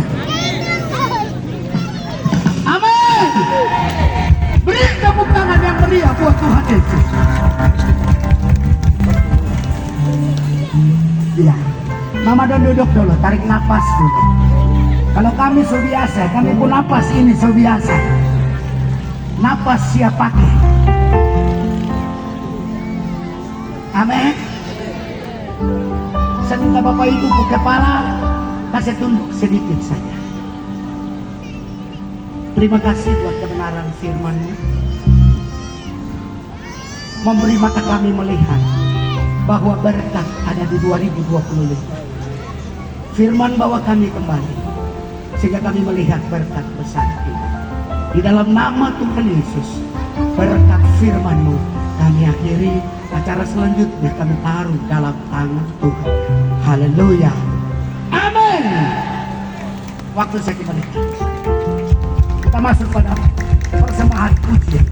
Amin. Beri tepuk tangan yang meriah buat Tuhan Yesus. Iya. Mama Don duduk dulu, tarik napas dulu. Kalau kami biasa, kami pun napas ini biasa. Napas siap pakai. Amin. Saya minta Bapak Ibu ke kepala, kasih tunduk sedikit saja. Terima kasih buat kebenaran firman-Mu. Memberi mata kami melihat bahwa berkat ada di 2025. Firman bawa kami kembali sehingga kami melihat berkat besar ini. Di dalam nama Tuhan Yesus, berkat firman-Mu kami akhiri. Acara selanjutnya kami taruh dalam tangan Tuhan. Haleluya. Amin. Waktu saya kembalikan. Kita masuk pada persembahan pujian.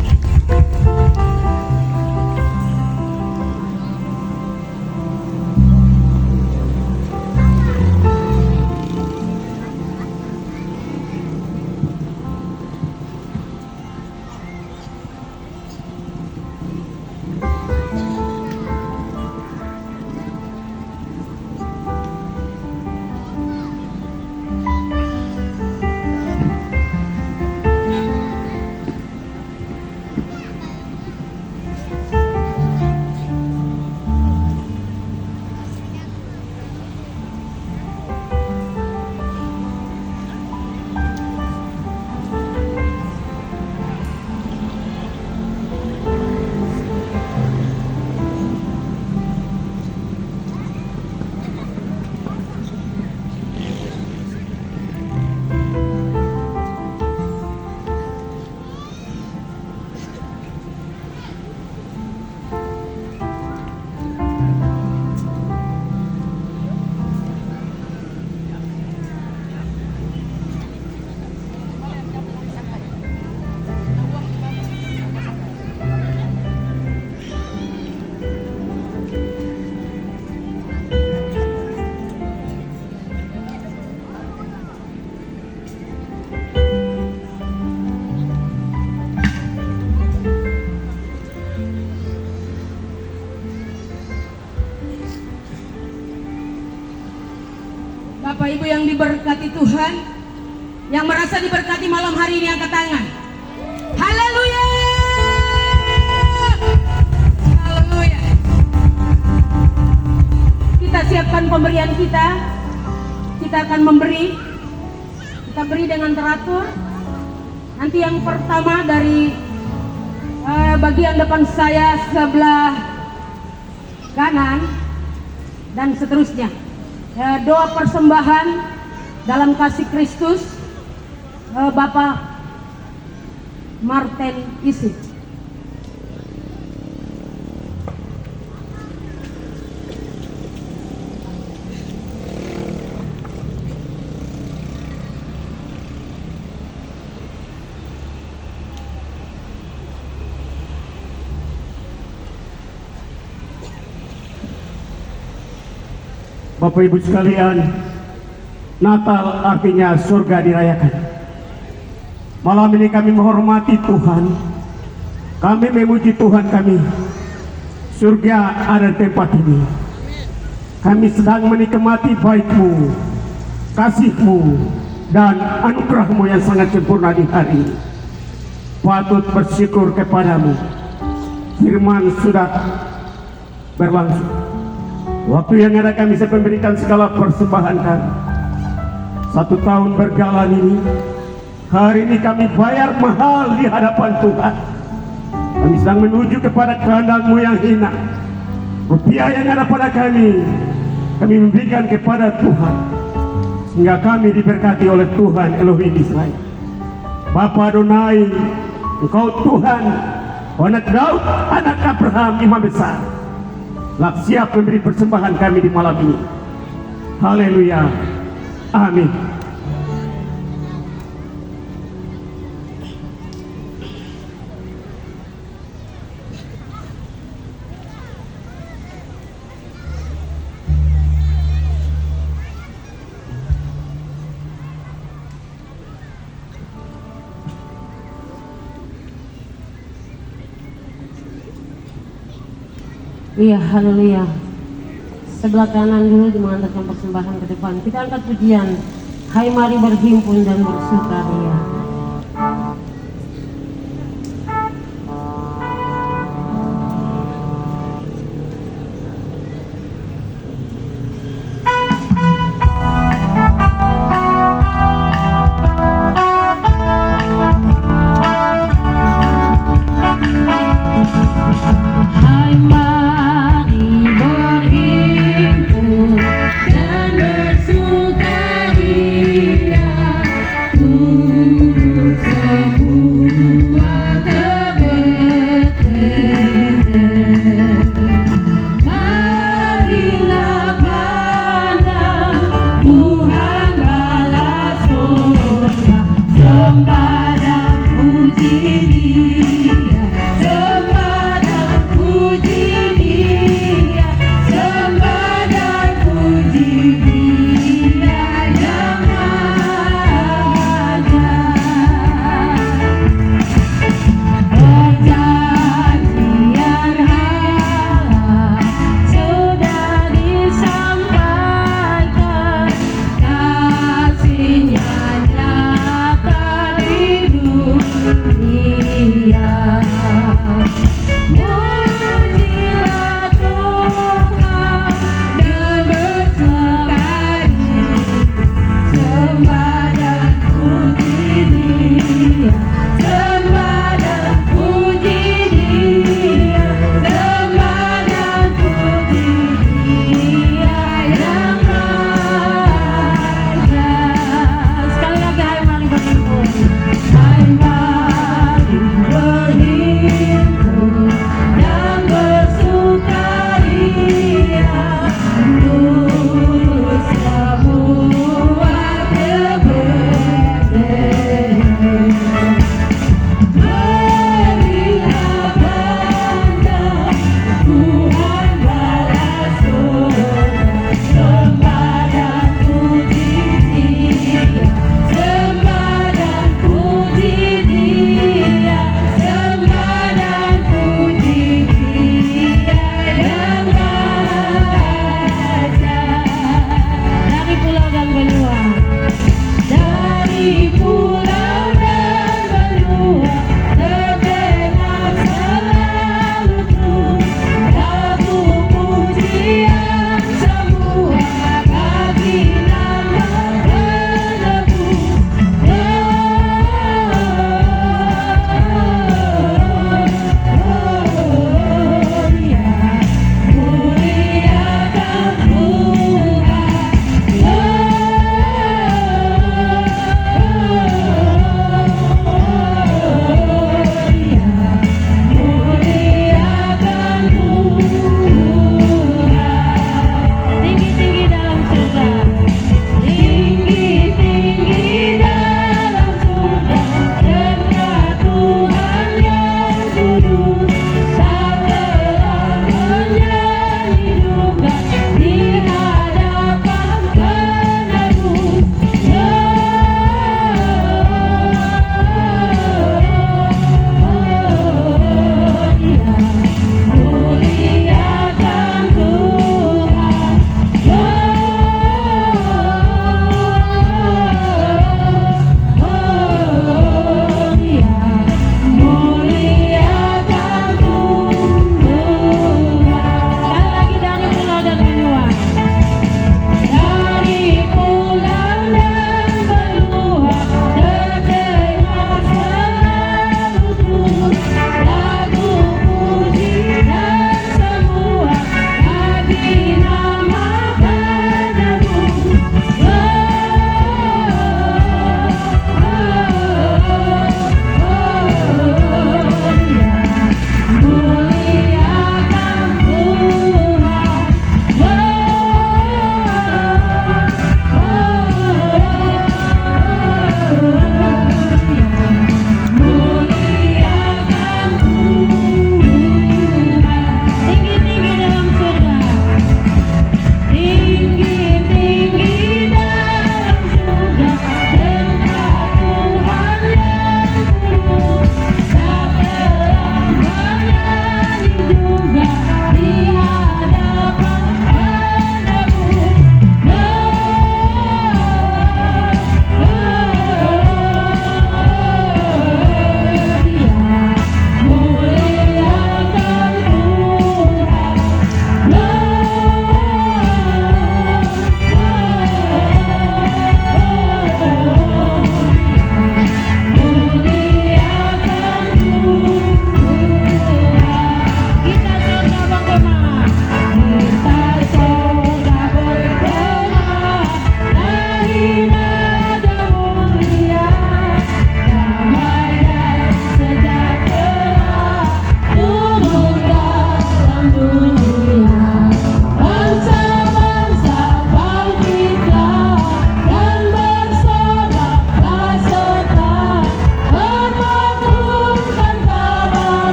Bapak Ibu yang diberkati Tuhan, yang merasa diberkati malam hari ini angkat tangan. Haleluya. Haleluya. Kita siapkan pemberian kita. Kita akan memberi. Kita beri dengan teratur. Nanti yang pertama dari bagian depan saya sebelah kanan dan seterusnya. Doa persembahan dalam kasih Kristus, Bapak Martin Isik. Bapak Ibu sekalian, Natal artinya surga dirayakan. Malam ini kami menghormati Tuhan, kami memuji Tuhan kami. Surga ada di tempat ini. Kami sedang menikmati baik-Mu, kasih-Mu, dan anugerah-Mu yang sangat sempurna di hari ini. Patut bersyukur kepadamu. Firman sudah berlangsung. Waktu yang ada kami bisa memberikan segala persembahan kami. 1 tahun berjalan ini, hari ini kami bayar mahal di hadapan Tuhan. Kami sedang menuju kepada kehendak-Mu yang hina. Rupiah yang ada pada kami memberikan kepada Tuhan, sehingga kami diberkati oleh Tuhan Elohim Israel. Bapa Adonai, Engkau Tuhan, anak Daud, anak Abraham, imam besar, lah siap memberi persembahan kami di malam ini. Haleluya. Amin. Iya, haleluya. Sebelah kanan dulu mengantarkan persembahan ke depan. Kita angkat pujian. Hai mari berhimpun dan bersukaria. Hai mari berhimpun dan bersukaria,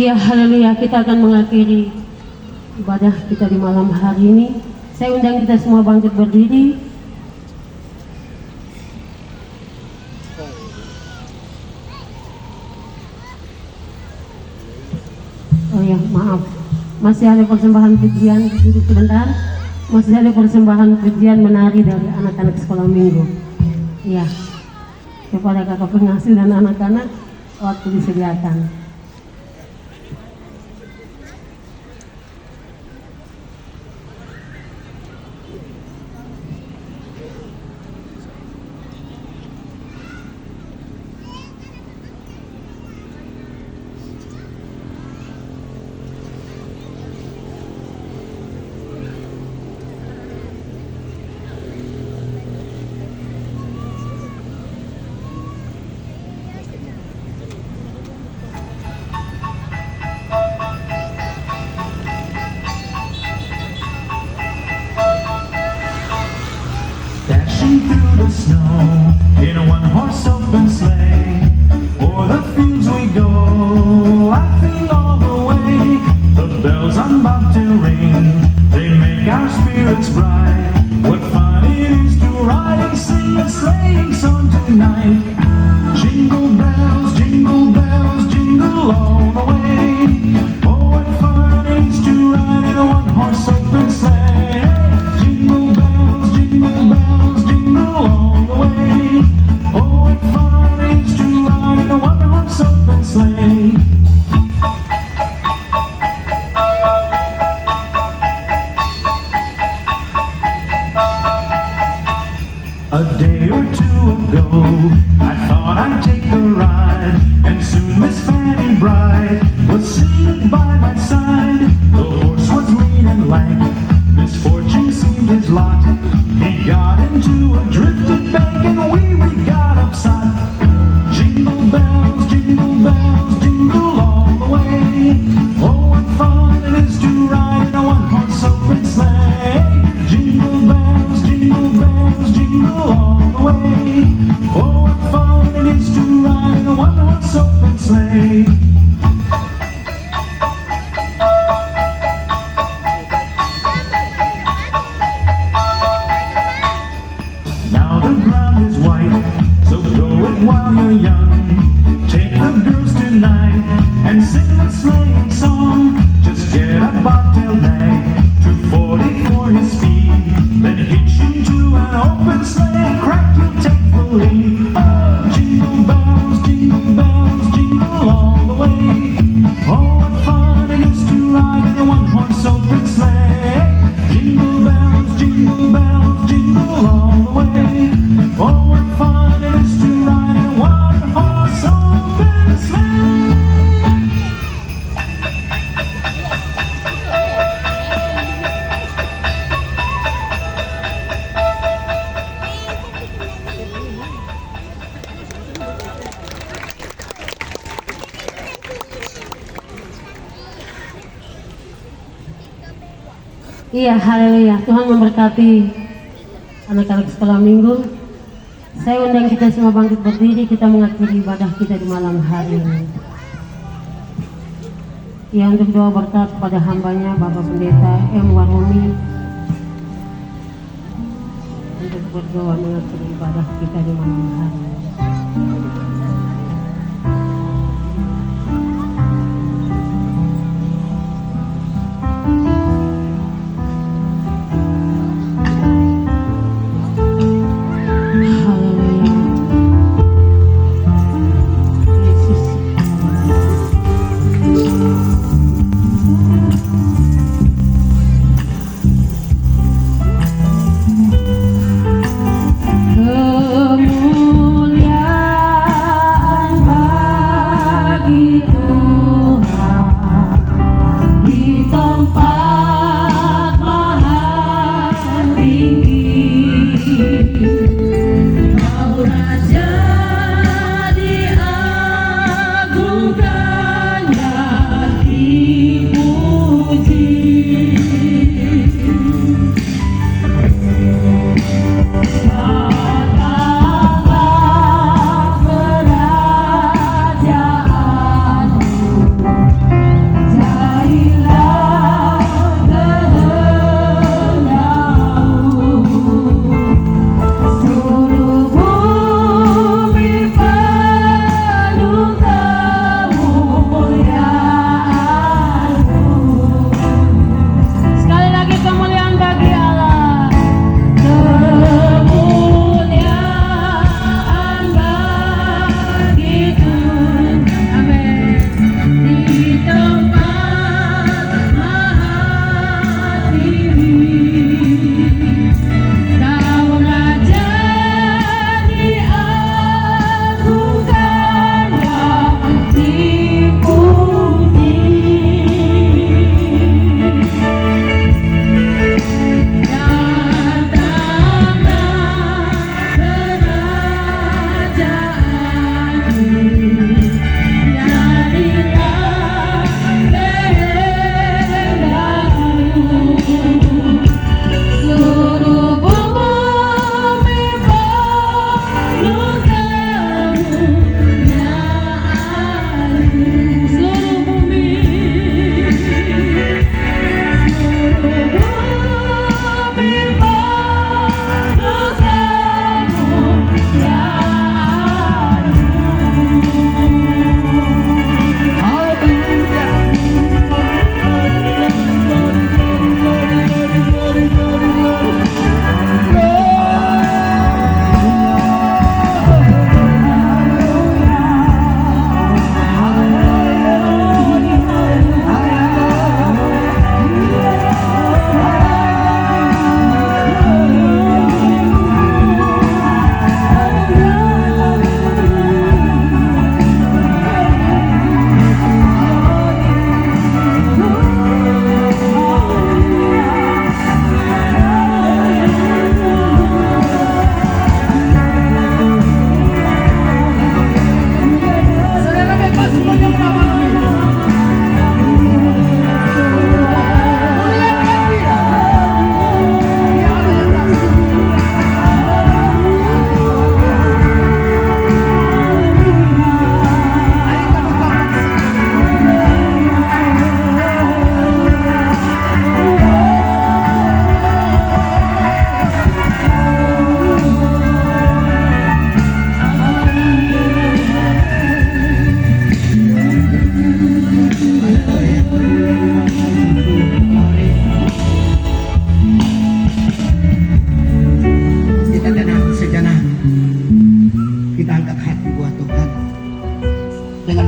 Iya, haleluya. Kita akan mengakhiri ibadah kita di malam hari ini. Saya undang kita semua bangkit berdiri. Oh ya, maaf. Masih ada persembahan pujian, duduk sebentar. Masih ada persembahan pujian menari dari anak-anak sekolah minggu. Iya. Kepada kakak pengasuh dan anak-anak, waktu disediakan. Dashing through the snow in a one-horse open sleigh, o'er the fields we go, laughing all the way. The bells on bobtail ring, they make our spirits bright. What fun it is to ride and sing a sleighing song tonight. Jingle bells, jingle all the way. Oh, what fun it is to ride in a one-horse open sleigh. Jingle bells, jingle all the way. Oh, what fun it is to ride in a one-horse open sleigh. A day or two ago, I thought I'd take a ride, and soon Miss Fanny Bright was sitting by my side. The horse was lean and lank, misfortune seemed his lot. He got into a drifted bank, and we got upset. Jingle bells, jingle all the way. Oh, what fun it is to ride in a one-horse open sleigh. Jingle bells, jingle all the way. Oh, what fun it is to ride in a one-horse open sleigh. Now the ground is white, so go it while you're young. Take the girls tonight and sing a sleighing song. Just get a bobtail nag, 240 for his speed. Then hitch him to an open sleigh, crack you'll take the lead. Oh, jingle bells, jingle all the way. Oh, what fun it is to ride in a one-horse open sleigh. Jingle bells, jingle all the way. Oh, what fun it is to ride in a one-horse open sleigh. Iya, haleluya. Tuhan memberkati anak-anak sekolah minggu. Saya undang kita semua bangkit berdiri, kita mengakhiri ibadah kita di malam hari ini. Ya, untuk doa berkat kepada hambanya Bapak Pendeta M. Warumi, untuk berdoa mengakhiri ibadah kita di malam hari ini. Kemuliaan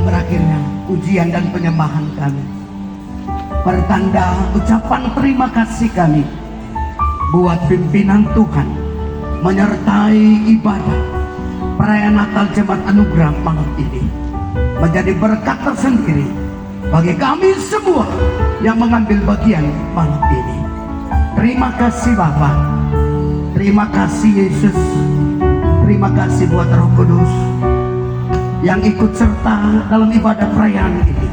berakhirnya ujian dan penyembahan kami, pertanda ucapan terima kasih kami buat pimpinan Tuhan menyertai ibadah perayaan Natal Jemaat Anugerah malam ini, menjadi berkat tersendiri bagi kami semua yang mengambil bagian malam ini. Terima kasih Bapa, terima kasih Yesus, terima kasih buat Roh Kudus yang ikut serta dalam ibadah perayaan ini,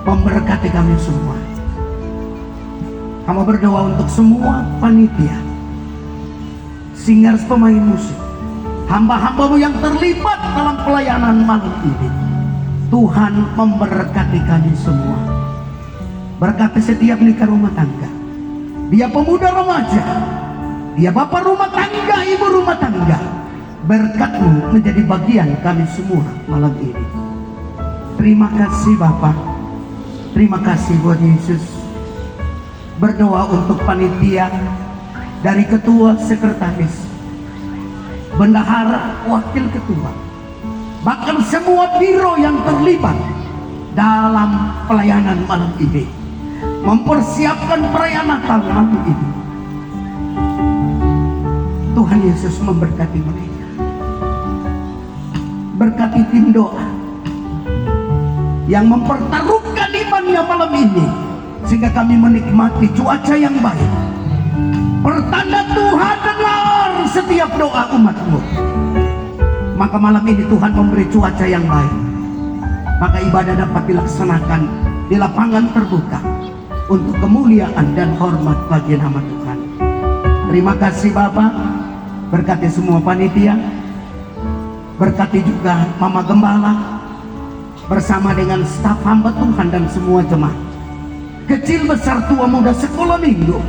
memberkati kami semua. Kami berdoa untuk semua panitia, singers, pemain musik, hamba-hambamu yang terlibat dalam pelayanan malam ini. Tuhan memberkati kami semua. Berkati setiap nikah rumah tangga, dia pemuda remaja, dia bapak rumah tangga, ibu rumah tangga. Berkat-Mu menjadi bagian kami semua malam ini. Terima kasih Bapak, terima kasih buat Yesus. Berdoa untuk panitia dari ketua, sekretaris, bendahara, wakil ketua, bahkan semua biro yang terlibat dalam pelayanan malam ini, mempersiapkan perayaan Natal malam ini. Tuhan Yesus memberkati mereka. Berkati tim doa yang mempertaruhkan imannya malam ini, sehingga kami menikmati cuaca yang baik. Pertanda Tuhan dengar setiap doa umat-Mu. Maka malam ini Tuhan memberi cuaca yang baik, maka ibadah dapat dilaksanakan di lapangan terbuka untuk kemuliaan dan hormat bagi nama Tuhan. Terima kasih Bapak, berkati semua panitia, berkati juga Mama Gembala bersama dengan staf hamba Tuhan dan semua jemaat, kecil besar tua muda sekolah minggu.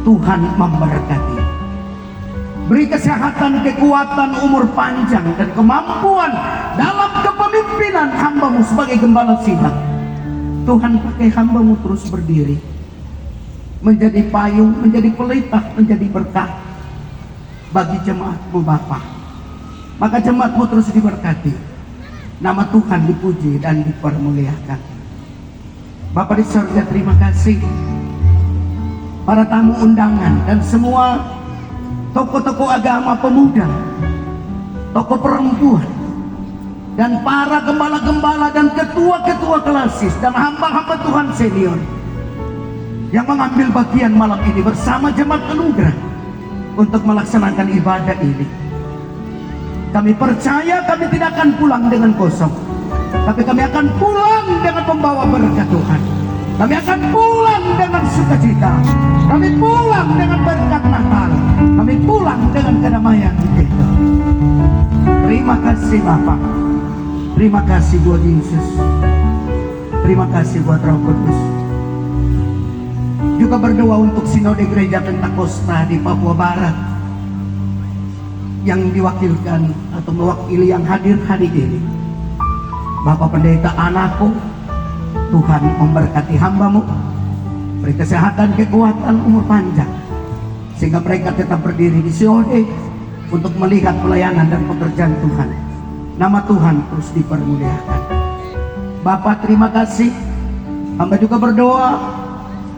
Tuhan memberkati, beri kesehatan, kekuatan, umur panjang dan kemampuan dalam kepemimpinan hamba-Mu sebagai gembala sidang. Tuhan pakai hamba-Mu terus berdiri, menjadi payung, menjadi pelita, menjadi berkat bagi jemaat-Mu Bapa. Maka jemaat-Mu terus diberkati, nama Tuhan dipuji dan dipermuliakan. Bapa di surga, terima kasih para tamu undangan dan semua tokoh-tokoh agama, pemuda, tokoh perempuan, dan para gembala-gembala dan ketua-ketua klasis dan hamba-hamba Tuhan senior yang mengambil bagian malam ini bersama Jemaat Anugerah untuk melaksanakan ibadah ini. Kami percaya kami tidak akan pulang dengan kosong, tapi kami akan pulang dengan membawa berkat Tuhan. Kami akan pulang dengan sukacita, kami pulang dengan berkat Natal, kami pulang dengan kedamaian kita. Terima kasih Bapak, terima kasih buat Yesus, terima kasih buat Roh Kudus. Juga berdoa untuk Sinode Gereja Pentakosta di Papua Barat yang diwakilkan atau mewakili yang hadir hari ini, Bapak Pendeta Anako. Tuhan memberkati hamba-Mu, beri kesehatan, kekuatan, umur panjang, sehingga mereka tetap berdiri di sinode untuk melihat pelayanan dan pekerjaan Tuhan. Nama Tuhan terus dipermuliakan. Bapak terima kasih. Hamba juga berdoa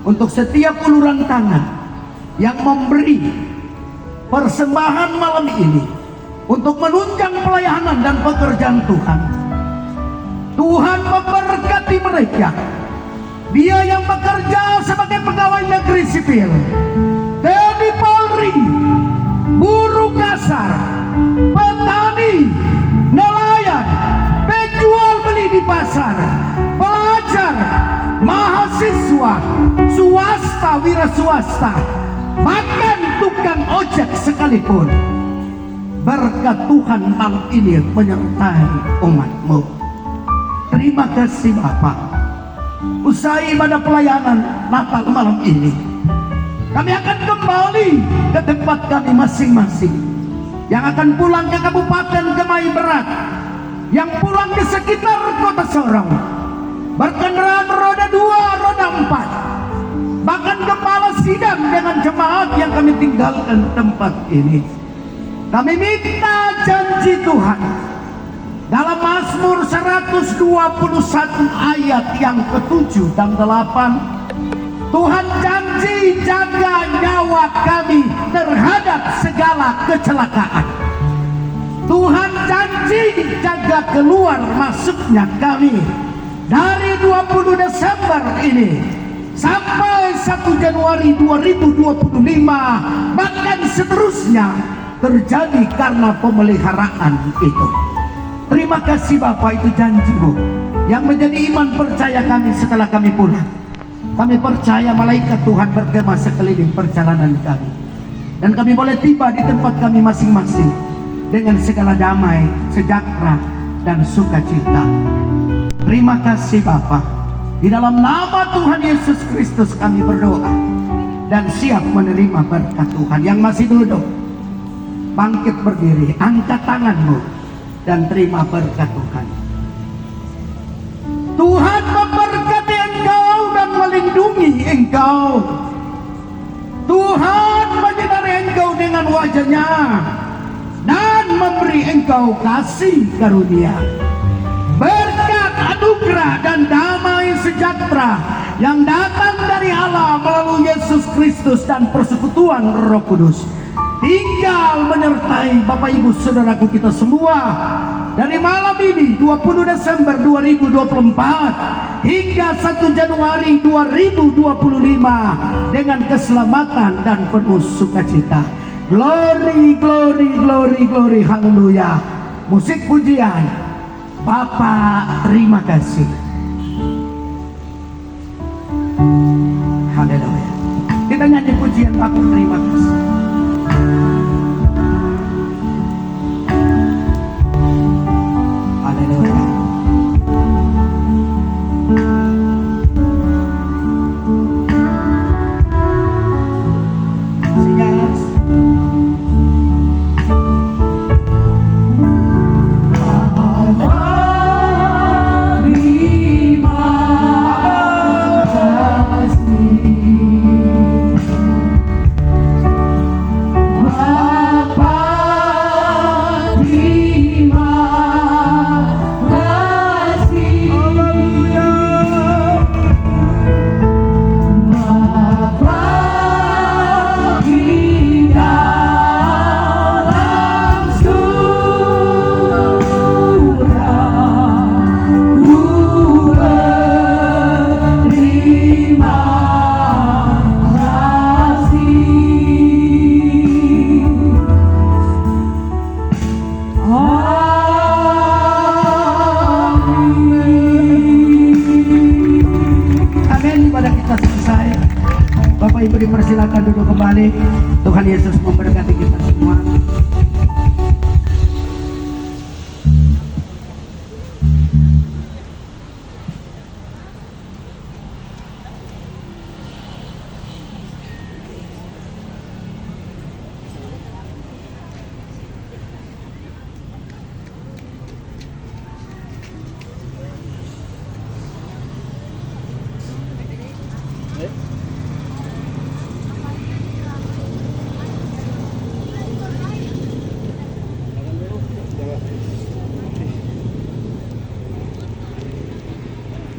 untuk setiap uluran tangan yang memberi persembahan malam ini untuk menunjang pelayanan dan pekerjaan Tuhan. Tuhan memberkati mereka. Dia yang bekerja sebagai pegawai negeri sipil, TNI Polri, buruh kasar, petani, nelayan, penjual beli di pasar, pelajar, mahasiswa, swasta, wira swasta, bahkan tukang ojek sekalipun. Berkat Tuhan malam ini menyertai umat-Mu. Terima kasih Bapak. Usai ibadah pelayanan Natal malam ini, kami akan kembali ke tempat kami masing-masing. Yang akan pulang ke Kabupaten Gemai Berat, yang pulang ke sekitar kota Sorong, berkendaraan roda 2, roda 4, bahkan kepala sidang dengan jemaat yang kami tinggalkan tempat ini. Kami minta janji Tuhan, Dalam Mazmur 121 ayat yang ke-7 dan 8, Tuhan janji jaga nyawa kami terhadap segala kecelakaan. Tuhan janji jaga keluar masuknya kami dari 20 Desember ini sampai 1 Januari 2025, bahkan seterusnya terjadi karena pemeliharaan itu. Terima kasih Bapak, itu janji-Mu yang menjadi iman percaya kami setelah kami pulang. Kami percaya malaikat Tuhan bergema sekeliling perjalanan kami, dan kami boleh tiba di tempat kami masing-masing dengan segala damai, sejahtera, dan sukacita. Terima kasih Bapa. Di dalam nama Tuhan Yesus Kristus kami berdoa dan siap menerima berkat Tuhan. Yang masih duduk, bangkit berdiri, angkat tanganmu dan terima berkat Tuhan. Tuhan memberkati engkau dan melindungi engkau. Tuhan menyinari engkau dengan wajah-Nya dan memberi engkau kasih karunia. Berkat, anugerah, dan damai sejahtera yang datang dari Allah melalui Yesus Kristus dan persekutuan Roh Kudus tinggal menyertai Bapak Ibu Saudaraku kita semua dari malam ini 20 Desember 2024 hingga 1 Januari 2025 dengan keselamatan dan penuh sukacita. Glory, glory, glory, glory, haleluya. Musik pujian, Bapa terima kasih. Haleluya. Kita nyanyi pujian Bapa terima kasih.